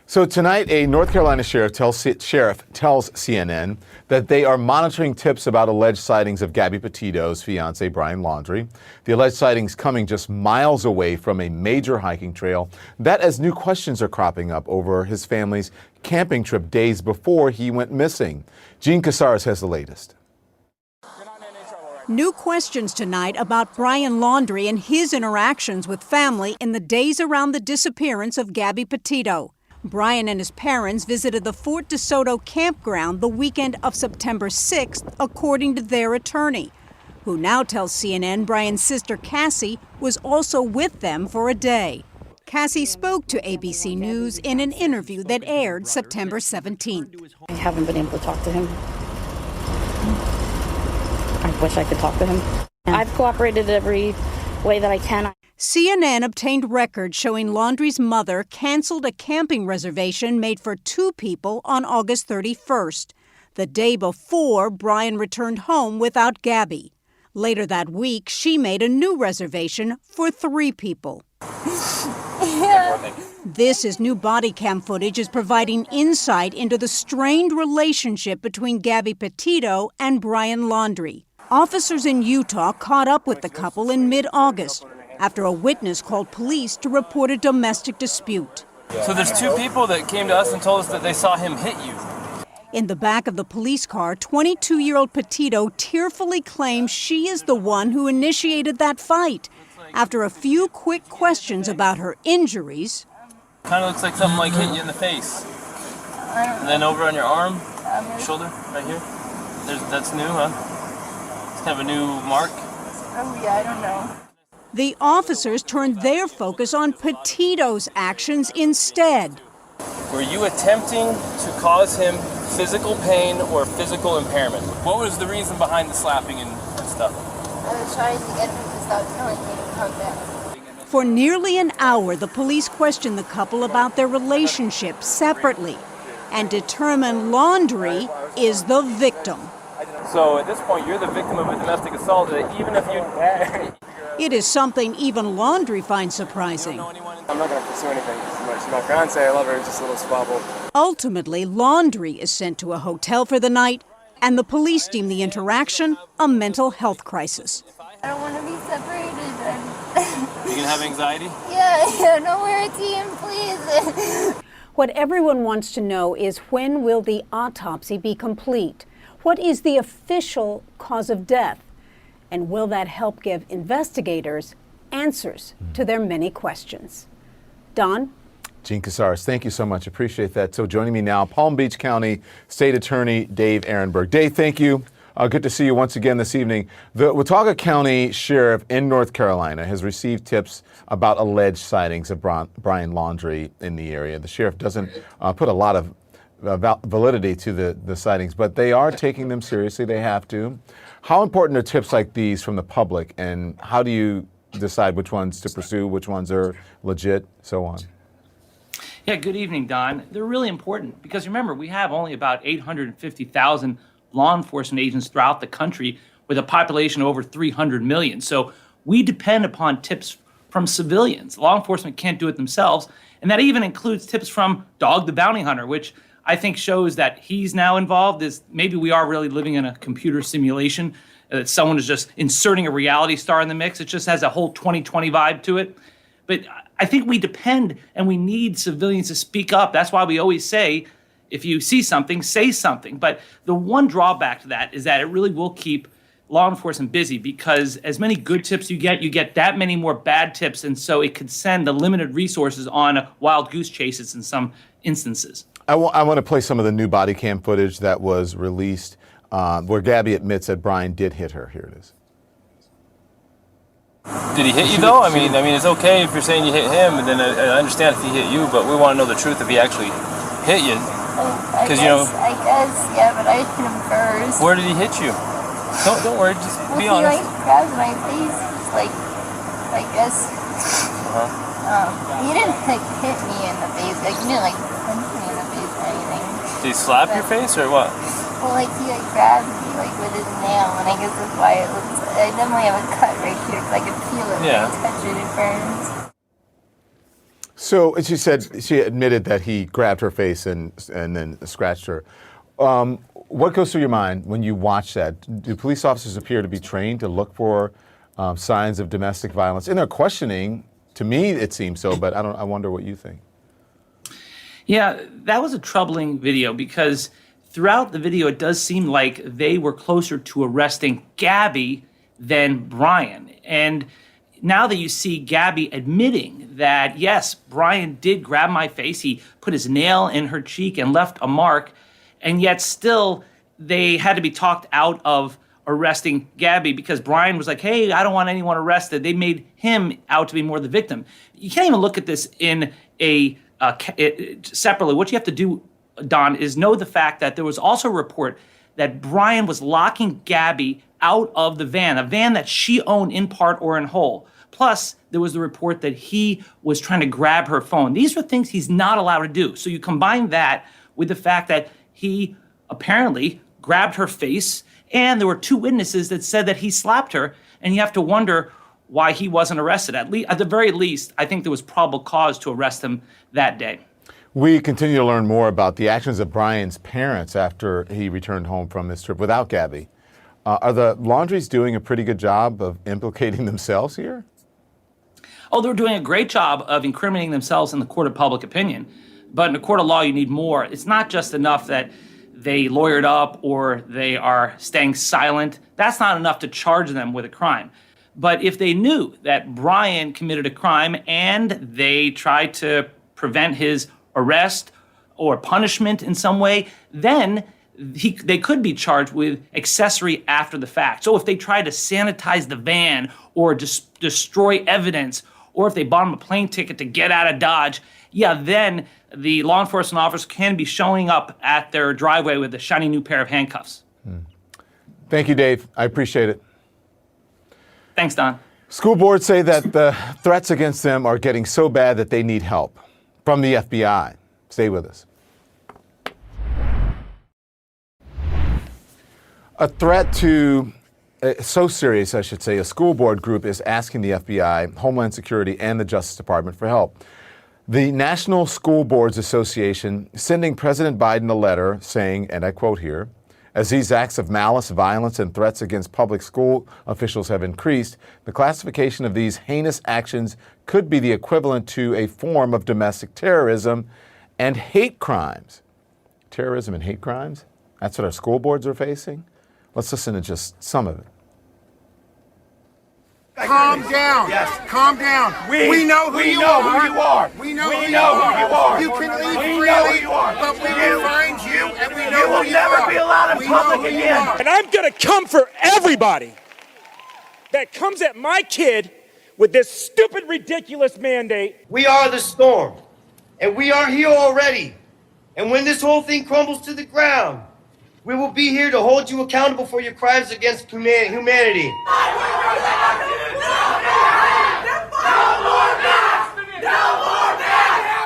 So tonight, a North Carolina sheriff tells CNN that they are monitoring tips about alleged sightings of Gabby Petito's fiancé, Brian Laundrie. The alleged sightings coming just miles away from a major hiking trail. That as new questions are cropping up over his family's camping trip days before he went missing. Gene Casares has the latest. New questions tonight about Brian Laundrie and his interactions with family in the days around the disappearance of Gabby Petito. Brian and his parents visited the Fort DeSoto campground the weekend of September 6th, according to their attorney, who now tells CNN Brian's sister Cassie was also with them for a day. Cassie spoke to ABC News in an interview that aired September 17th. I haven't been able to talk to him. I wish I could talk to him. I've cooperated every way that I can. CNN obtained records showing Laundrie's mother canceled a camping reservation made for 2 people on August 31st, the day before Brian returned home without Gabby. Later that week, she made a new reservation for 3 people. This is new body cam footage is providing insight into the strained relationship between Gabby Petito and Brian Laundrie. Officers in Utah caught up with the couple in mid-August after a witness called police to report a domestic dispute. So there's 2 people that came to us and told us that they saw him hit you. In the back of the police car, 22-year-old Petito tearfully claims she is the one who initiated that fight. After a few quick questions about her injuries, Kind of looks like something like hit you in the face. And then over on your arm, shoulder, right here. That's new, huh? It's kind of a new mark. Oh yeah, I don't know. the officers turned their focus on Petito's actions instead. Were you attempting to cause him physical pain or physical impairment? What was the reason behind the slapping and stuff? I was trying to get him to stop telling me to come back. For nearly an hour, the police questioned the couple about their relationship separately and determined Laundrie is the victim. So at this point, you're the victim of a domestic assault, even if you... It is something even Laundrie finds surprising. I'm not going to pursue anything. She's my fiance. I love her. It's just a little squabble. Ultimately, Laundrie is sent to a hotel for the night, and the police deem the interaction a mental health crisis. I don't want to be separated. You gonna have anxiety? Yeah, nowhere to him, please. What everyone wants to know is when will the autopsy be complete? What is the official cause of death? And will that help give investigators answers to their many questions? Don? Gene Casares, thank you so much. Appreciate that. So joining me now, Palm Beach County State Attorney Dave Ehrenberg. Dave, thank you. Good to see you once again this evening. The Watauga County Sheriff in North Carolina has received tips about alleged sightings of Brian Laundrie in the area. The sheriff doesn't put a lot of validity to the sightings, but they are taking them seriously. They have to. How important are tips like these from the public, and how do you decide which ones to pursue, which ones are legit, so on? Yeah, good evening, Don. They're really important because remember, we have only about 850,000 law enforcement agents throughout the country with a population of over 300 million. So we depend upon tips from civilians. Law enforcement can't do it themselves. And that even includes tips from Dog the Bounty Hunter, which I think shows that he's now involved. Is maybe we are really living in a computer simulation, that someone is just inserting a reality star in the mix. It just has a whole 2020 vibe to it. But I think we depend and we need civilians to speak up. That's why we always say, if you see something, say something. But the one drawback to that is that it really will keep law enforcement busy because as many good tips you get that many more bad tips. And so it could send the limited resources on wild goose chases in some instances. I want to play some of the new body cam footage that was released where Gabby admits that Brian did hit her. Here it is. Did he hit you though? I mean, it's okay if you're saying you hit him, and then I understand if he hit you, but we want to know the truth if he actually hit you. I guess, yeah, but I hit him first. Where did he hit you? Don't worry, just be honest. He grabbed my face, just I guess. He didn't hit me in the face, he didn't punch me in the face or anything. Did he slap your face or what? Well, he grabbed me like with his nail, and I guess that's why it looks. I definitely have a cut right here because I can feel it when I touch it. It burns. So as you said, she admitted that he grabbed her face and then scratched her. What goes through your mind when you watch that? Do police officers appear to be trained to look for signs of domestic violence? In their questioning, to me it seems so, but I wonder what you think. Yeah, that was a troubling video because throughout the video, it does seem like they were closer to arresting Gabby than Brian. And now that you see Gabby admitting that, yes, Brian did grab my face, he put his nail in her cheek and left a mark, and yet still they had to be talked out of arresting Gabby because Brian was like, hey, I don't want anyone arrested. They made him out to be more the victim. You can't even look at this in separately. What you have to do, Don, is know the fact that there was also a report that Brian was locking Gabby out of the van, a van that she owned in part or in whole. Plus, there was the report that he was trying to grab her phone. These were things he's not allowed to do. So you combine that with the fact that he apparently grabbed her face, and there were two witnesses that said that he slapped her, and you have to wonder why he wasn't arrested. At the very least, I think there was probable cause to arrest him that day. We continue to learn more about the actions of Brian's parents after he returned home from his trip without Gabby. Are the Laundries doing a pretty good job of implicating themselves here? Oh, they're doing a great job of incriminating themselves in the court of public opinion. But in a court of law, you need more. It's not just enough that they lawyered up or they are staying silent. That's not enough to charge them with a crime. But if they knew that Brian committed a crime and they tried to prevent his arrest or punishment in some way, then they could be charged with accessory after the fact. So if they tried to sanitize the van or destroy evidence, or if they bought him a plane ticket to get out of Dodge, then the law enforcement officers can be showing up at their driveway with a shiny new pair of handcuffs. Thank you, Dave. I appreciate it. Thanks, Don. School boards say that the threats against them are getting so bad that they need help from the FBI. Stay with us. A threat to, so serious, I should say, a school board group is asking the FBI, Homeland Security, and the Justice Department for help. The National School Boards Association sending President Biden a letter saying, and I quote here, as these acts of malice, violence, and threats against public school officials have increased, the classification of these heinous actions could be the equivalent to a form of domestic terrorism and hate crimes. Terrorism and hate crimes? That's what our school boards are facing? Let's listen to just some of it. Calm down. Yes. Calm down. We know who you are. We know who you are. You can leave freely, but we will find you, and we know who you are. You will never be allowed in public again. And I'm going to come for everybody that comes at my kid with this stupid, ridiculous mandate. We are the storm, and we are here already. And when this whole thing crumbles to the ground, we will be here to hold you accountable for your crimes against humanity.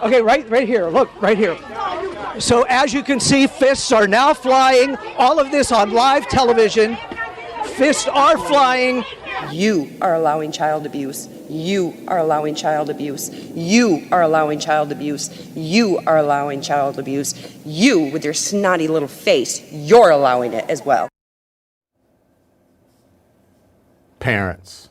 Okay, right here. Look, right here. So as you can see, fists are now flying. All of this on live television. Fists are flying. You are allowing child abuse. You are allowing child abuse. You are allowing child abuse. You are allowing child abuse. You, with your snotty little face, you're allowing it as well. Parents.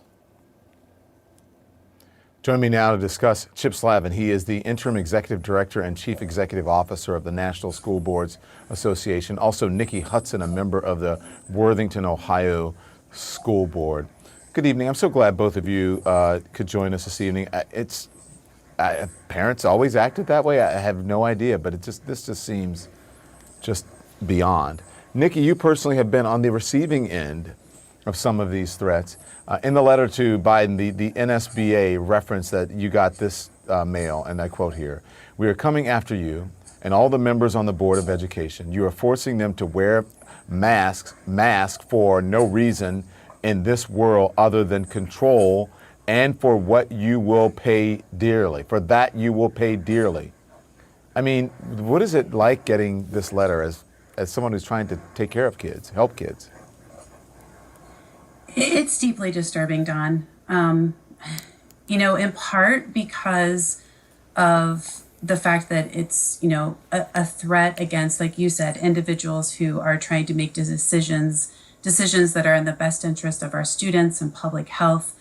Join me now to discuss Chip Slavin. He is the Interim Executive Director and Chief Executive Officer of the National School Boards Association. Also, Nikki Hudson, a member of the Worthington, Ohio School Board. Good evening. I'm so glad both of you could join us this evening. Parents always acted that way. I have no idea, but this just seems just beyond. Nikki, you personally have been on the receiving end of some of these threats. In the letter to Biden, the NSBA referenced that you got this mail, and I quote here, "We are coming after you and all the members on the Board of Education. You are forcing them to wear masks for no reason in this world other than control, and for what you will pay dearly. For that you will pay dearly." I mean, what is it like getting this letter as someone who's trying to take care of kids, help kids? It's deeply disturbing, Don. In part because of the fact that it's, a threat against, like you said, individuals who are trying to make decisions that are in the best interest of our students and public health.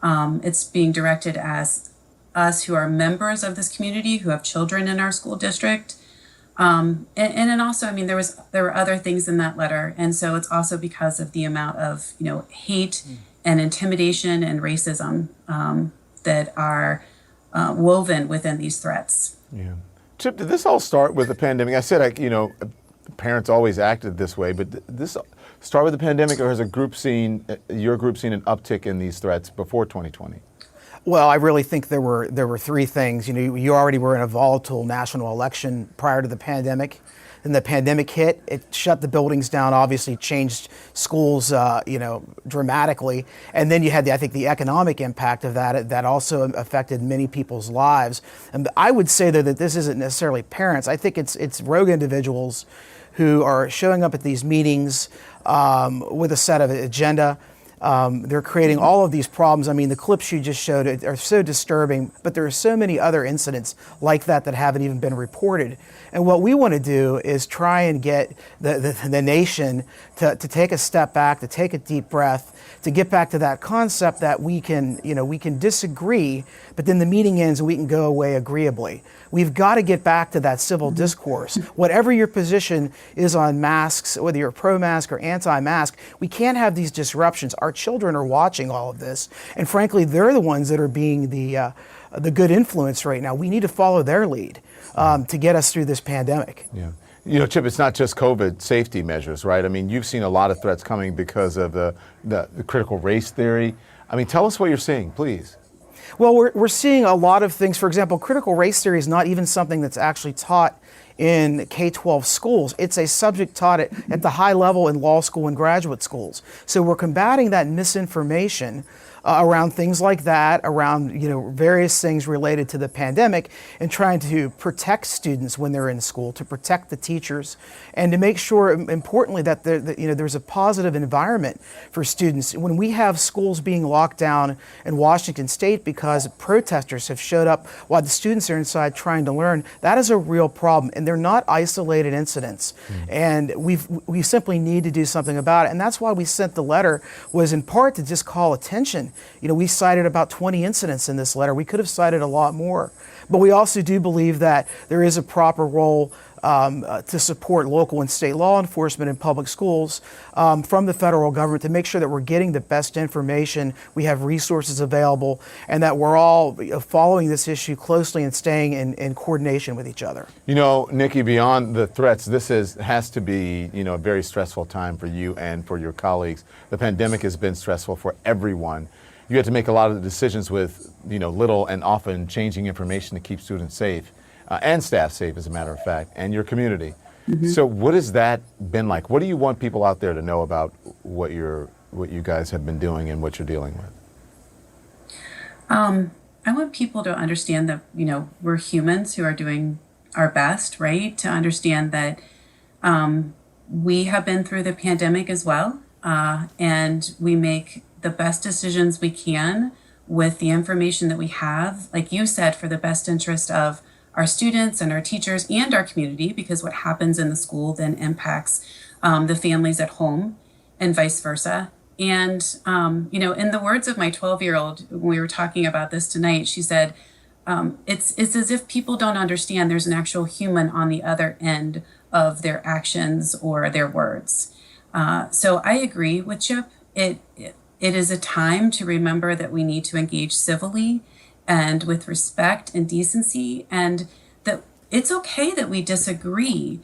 It's being directed as us who are members of this community, who have children in our school district. And then also, there were other things in that letter. And so it's also because of the amount of, hate and intimidation and racism that are woven within these threats. Yeah. Chip, did this all start with the pandemic? I said, parents always acted this way, but did this start with the pandemic, or has your group seen an uptick in these threats before 2020? Well, I really think there were three things. You already were in a volatile national election prior to the pandemic. Then the pandemic hit. It shut the buildings down, obviously changed schools, dramatically. And then you had, the economic impact of that also affected many people's lives. And I would say, though, that this isn't necessarily parents. I think it's rogue individuals who are showing up at these meetings with a set of agenda. They're creating all of these problems. The clips you just showed are so disturbing, but there are so many other incidents like that haven't even been reported. And what we want to do is try and get the nation to take a step back, to take a deep breath, to get back to that concept that we can disagree, but then the meeting ends and we can go away agreeably. We've got to get back to that civil discourse. Whatever your position is on masks, whether you're pro-mask or anti-mask, we can't have these disruptions. Our children are watching all of this, and frankly, they're the ones that are being the good influence right now. We need to follow their lead to get us through this pandemic. Yeah. Chip, it's not just COVID safety measures, right? You've seen a lot of threats coming because of the critical race theory. Tell us what you're seeing, please. Well, we're seeing a lot of things. For example, critical race theory is not even something that's actually taught in K-12 schools. It's a subject taught at the high level in law school and graduate schools. So we're combating that misinformation around things like that, around various things related to the pandemic, and trying to protect students when they're in school, to protect the teachers, and to make sure, importantly, that there's a positive environment for students. When we have schools being locked down in Washington State because protesters have showed up while the students are inside trying to learn, that is a real problem, and they're not isolated incidents. And we simply need to do something about it, and that's why we sent the letter, was in part to just call attention. We cited about 20 incidents in this letter. We could have cited a lot more. But we also do believe that there is a proper role to support local and state law enforcement in public schools from the federal government to make sure that we're getting the best information, we have resources available, and that we're all following this issue closely and staying in coordination with each other. Nikki, beyond the threats, this has to be a very stressful time for you and for your colleagues. The pandemic has been stressful for everyone. You had to make a lot of decisions with little and often changing information to keep students safe. And staff safe, as a matter of fact, and your community. Mm-hmm. So what has that been like? What do you want people out there to know about what you guys have been doing and what you're dealing with? I want people to understand that, we're humans who are doing our best, right? To understand that we have been through the pandemic as well, and we make the best decisions we can with the information that we have, like you said, for the best interest of our students and our teachers and our community, because what happens in the school then impacts the families at home and vice versa. And, in the words of my 12-year-old, when we were talking about this tonight, she said, it's as if people don't understand there's an actual human on the other end of their actions or their words. So I agree with Chip. It is a time to remember that we need to engage civilly and with respect and decency, and that it's okay that we disagree.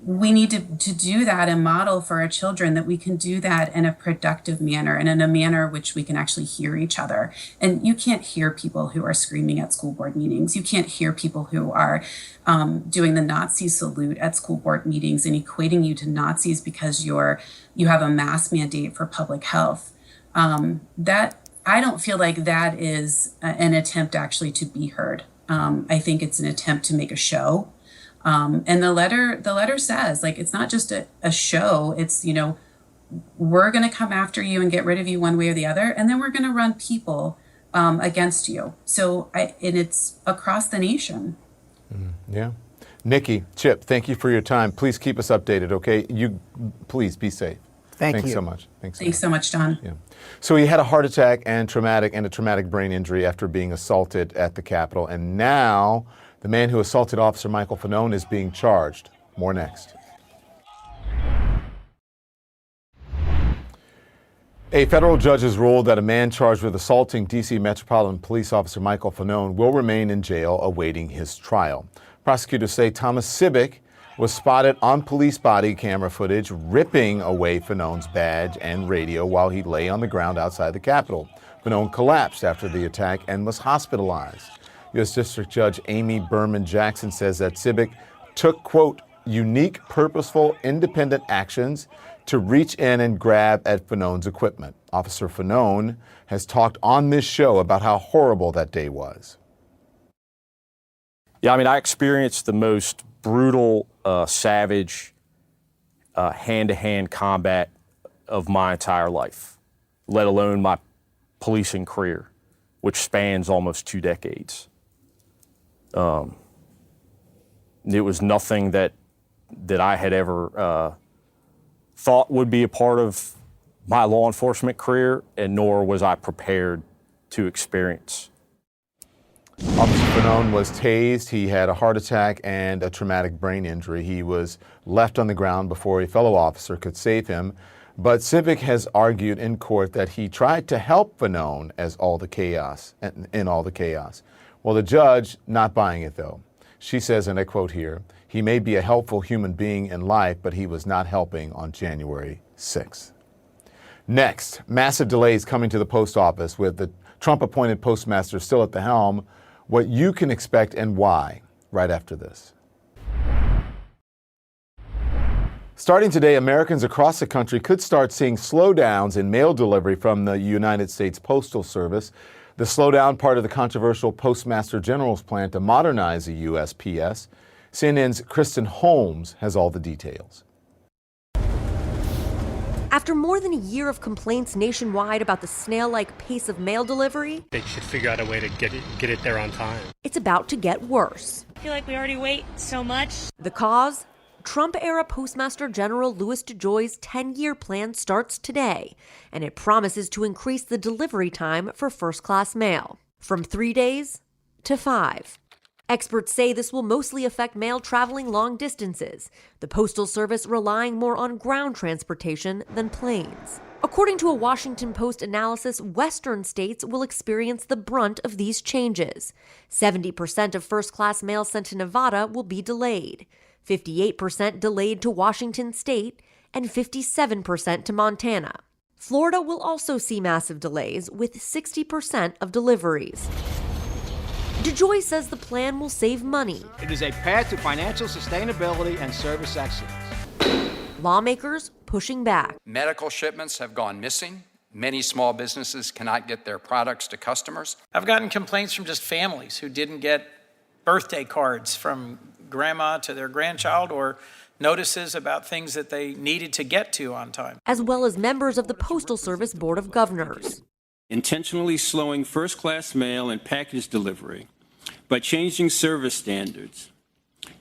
We need to do that and model for our children that we can do that in a productive manner and in a manner which we can actually hear each other. And you can't hear people who are screaming at school board meetings. You can't hear people who are doing the Nazi salute at school board meetings and equating you to Nazis because you have a mask mandate for public health. I don't feel like that is an attempt actually to be heard. I think it's an attempt to make a show. And the letter says, it's not just a show. It's, we're going to come after you and get rid of you one way or the other, and then we're going to run people against you. So, and it's across the nation. Yeah. Nikki, Chip, thank you for your time. Please keep us updated, okay? You please be safe. Thanks so much. Thanks so much, Don. Yeah. So he had a heart attack and a traumatic brain injury after being assaulted at the Capitol. And now the man who assaulted Officer Michael Fanone is being charged. More next. A federal judge has ruled that a man charged with assaulting D.C. Metropolitan Police Officer Michael Fanone will remain in jail awaiting his trial. Prosecutors say Thomas Cibic was spotted on police body camera footage ripping away Fanone's badge and radio while he lay on the ground outside the Capitol. Fanone collapsed after the attack and was hospitalized. U.S. District Judge Amy Berman Jackson says that Cibic took, quote, unique, purposeful, independent actions to reach in and grab at Fanone's equipment. Officer Fanone has talked on this show about how horrible that day was. Yeah, I mean, I experienced the most brutal, savage, hand-to-hand combat of my entire life, let alone my policing career, which spans almost 2 decades. It was nothing that I had ever thought would be a part of my law enforcement career, and nor was I prepared to experience. Officer Fanone was tased. He had a heart attack and a traumatic brain injury. He was left on the ground before a fellow officer could save him. But Cibic has argued in court that he tried to help Fanone in all the chaos. Well, the judge not buying it, though. She says, and I quote here, "He may be a helpful human being in life, but he was not helping on January 6th. Next, massive delays coming to the post office with the Trump-appointed postmaster still at the helm. What you can expect and why, right after this. Starting today, Americans across the country could start seeing slowdowns in mail delivery from the United States Postal Service. The slowdown, part of the controversial Postmaster General's plan to modernize the USPS. CNN's Kristen Holmes has all the details. After more than a year of complaints nationwide about the snail-like pace of mail delivery, they should figure out a way to get it there on time. It's about to get worse. I feel like we already wait so much. The cause? Trump-era Postmaster General Louis DeJoy's 10-year plan starts today, and it promises to increase the delivery time for first-class mail from 3 days to 5. Experts say this will mostly affect mail traveling long distances, the Postal Service relying more on ground transportation than planes. According to a Washington Post analysis, Western states will experience the brunt of these changes. 70% of first-class mail sent to Nevada will be delayed, 58% delayed to Washington State, and 57% to Montana. Florida will also see massive delays, with 60% of deliveries. DeJoy says the plan will save money. It is a path to financial sustainability and service excellence. Lawmakers pushing back. Medical shipments have gone missing. Many small businesses cannot get their products to customers. I've gotten complaints from just families who didn't get birthday cards from grandma to their grandchild or notices about things that they needed to get to on time. As well as members of the Postal Service Board of Governors. Intentionally slowing first-class mail and package delivery by changing service standards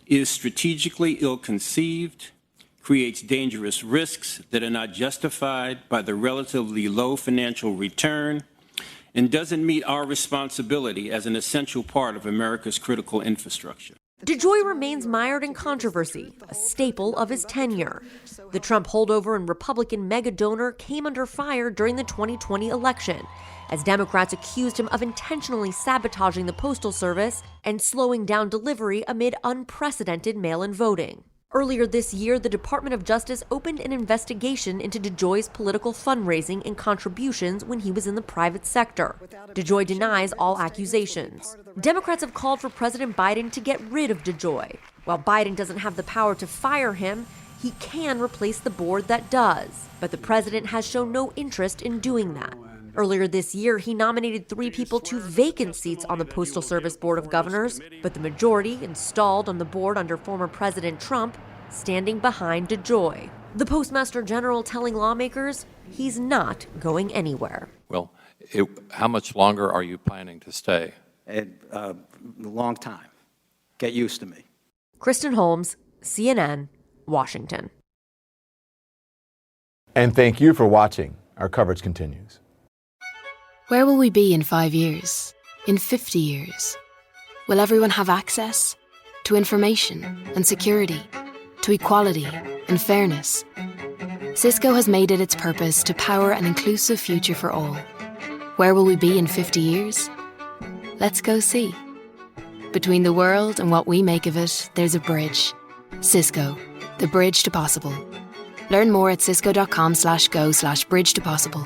is strategically ill-conceived, creates dangerous risks that are not justified by the relatively low financial return, and doesn't meet our responsibility as an essential part of America's critical infrastructure. DeJoy remains mired in controversy, a staple of his tenure. The Trump holdover and Republican mega donor came under fire during the 2020 election, as Democrats accused him of intentionally sabotaging the Postal Service and slowing down delivery amid unprecedented mail-in voting. Earlier this year, the Department of Justice opened an investigation into DeJoy's political fundraising and contributions when he was in the private sector. DeJoy denies all accusations. Democrats have called for President Biden to get rid of DeJoy. While Biden doesn't have the power to fire him, he can replace the board that does. But the president has shown no interest in doing that. Earlier this year, he nominated 3 people to vacant seats on the Postal Service Board of Governors, but the majority, installed on the board under former President Trump, standing behind DeJoy. The Postmaster General telling lawmakers he's not going anywhere. Well, how much longer are you planning to stay? A long time. Get used to me. Kristen Holmes, CNN, Washington. And thank you for watching. Our coverage continues. Where will we be in 5 years? In 50 years? Will everyone have access to information and security, to equality and fairness? Cisco has made it its purpose to power an inclusive future for all. Where will we be in 50 years? Let's go see. Between the world and what we make of it, there's a bridge. Cisco, the bridge to possible. Learn more at cisco.com/go/bridge to possible.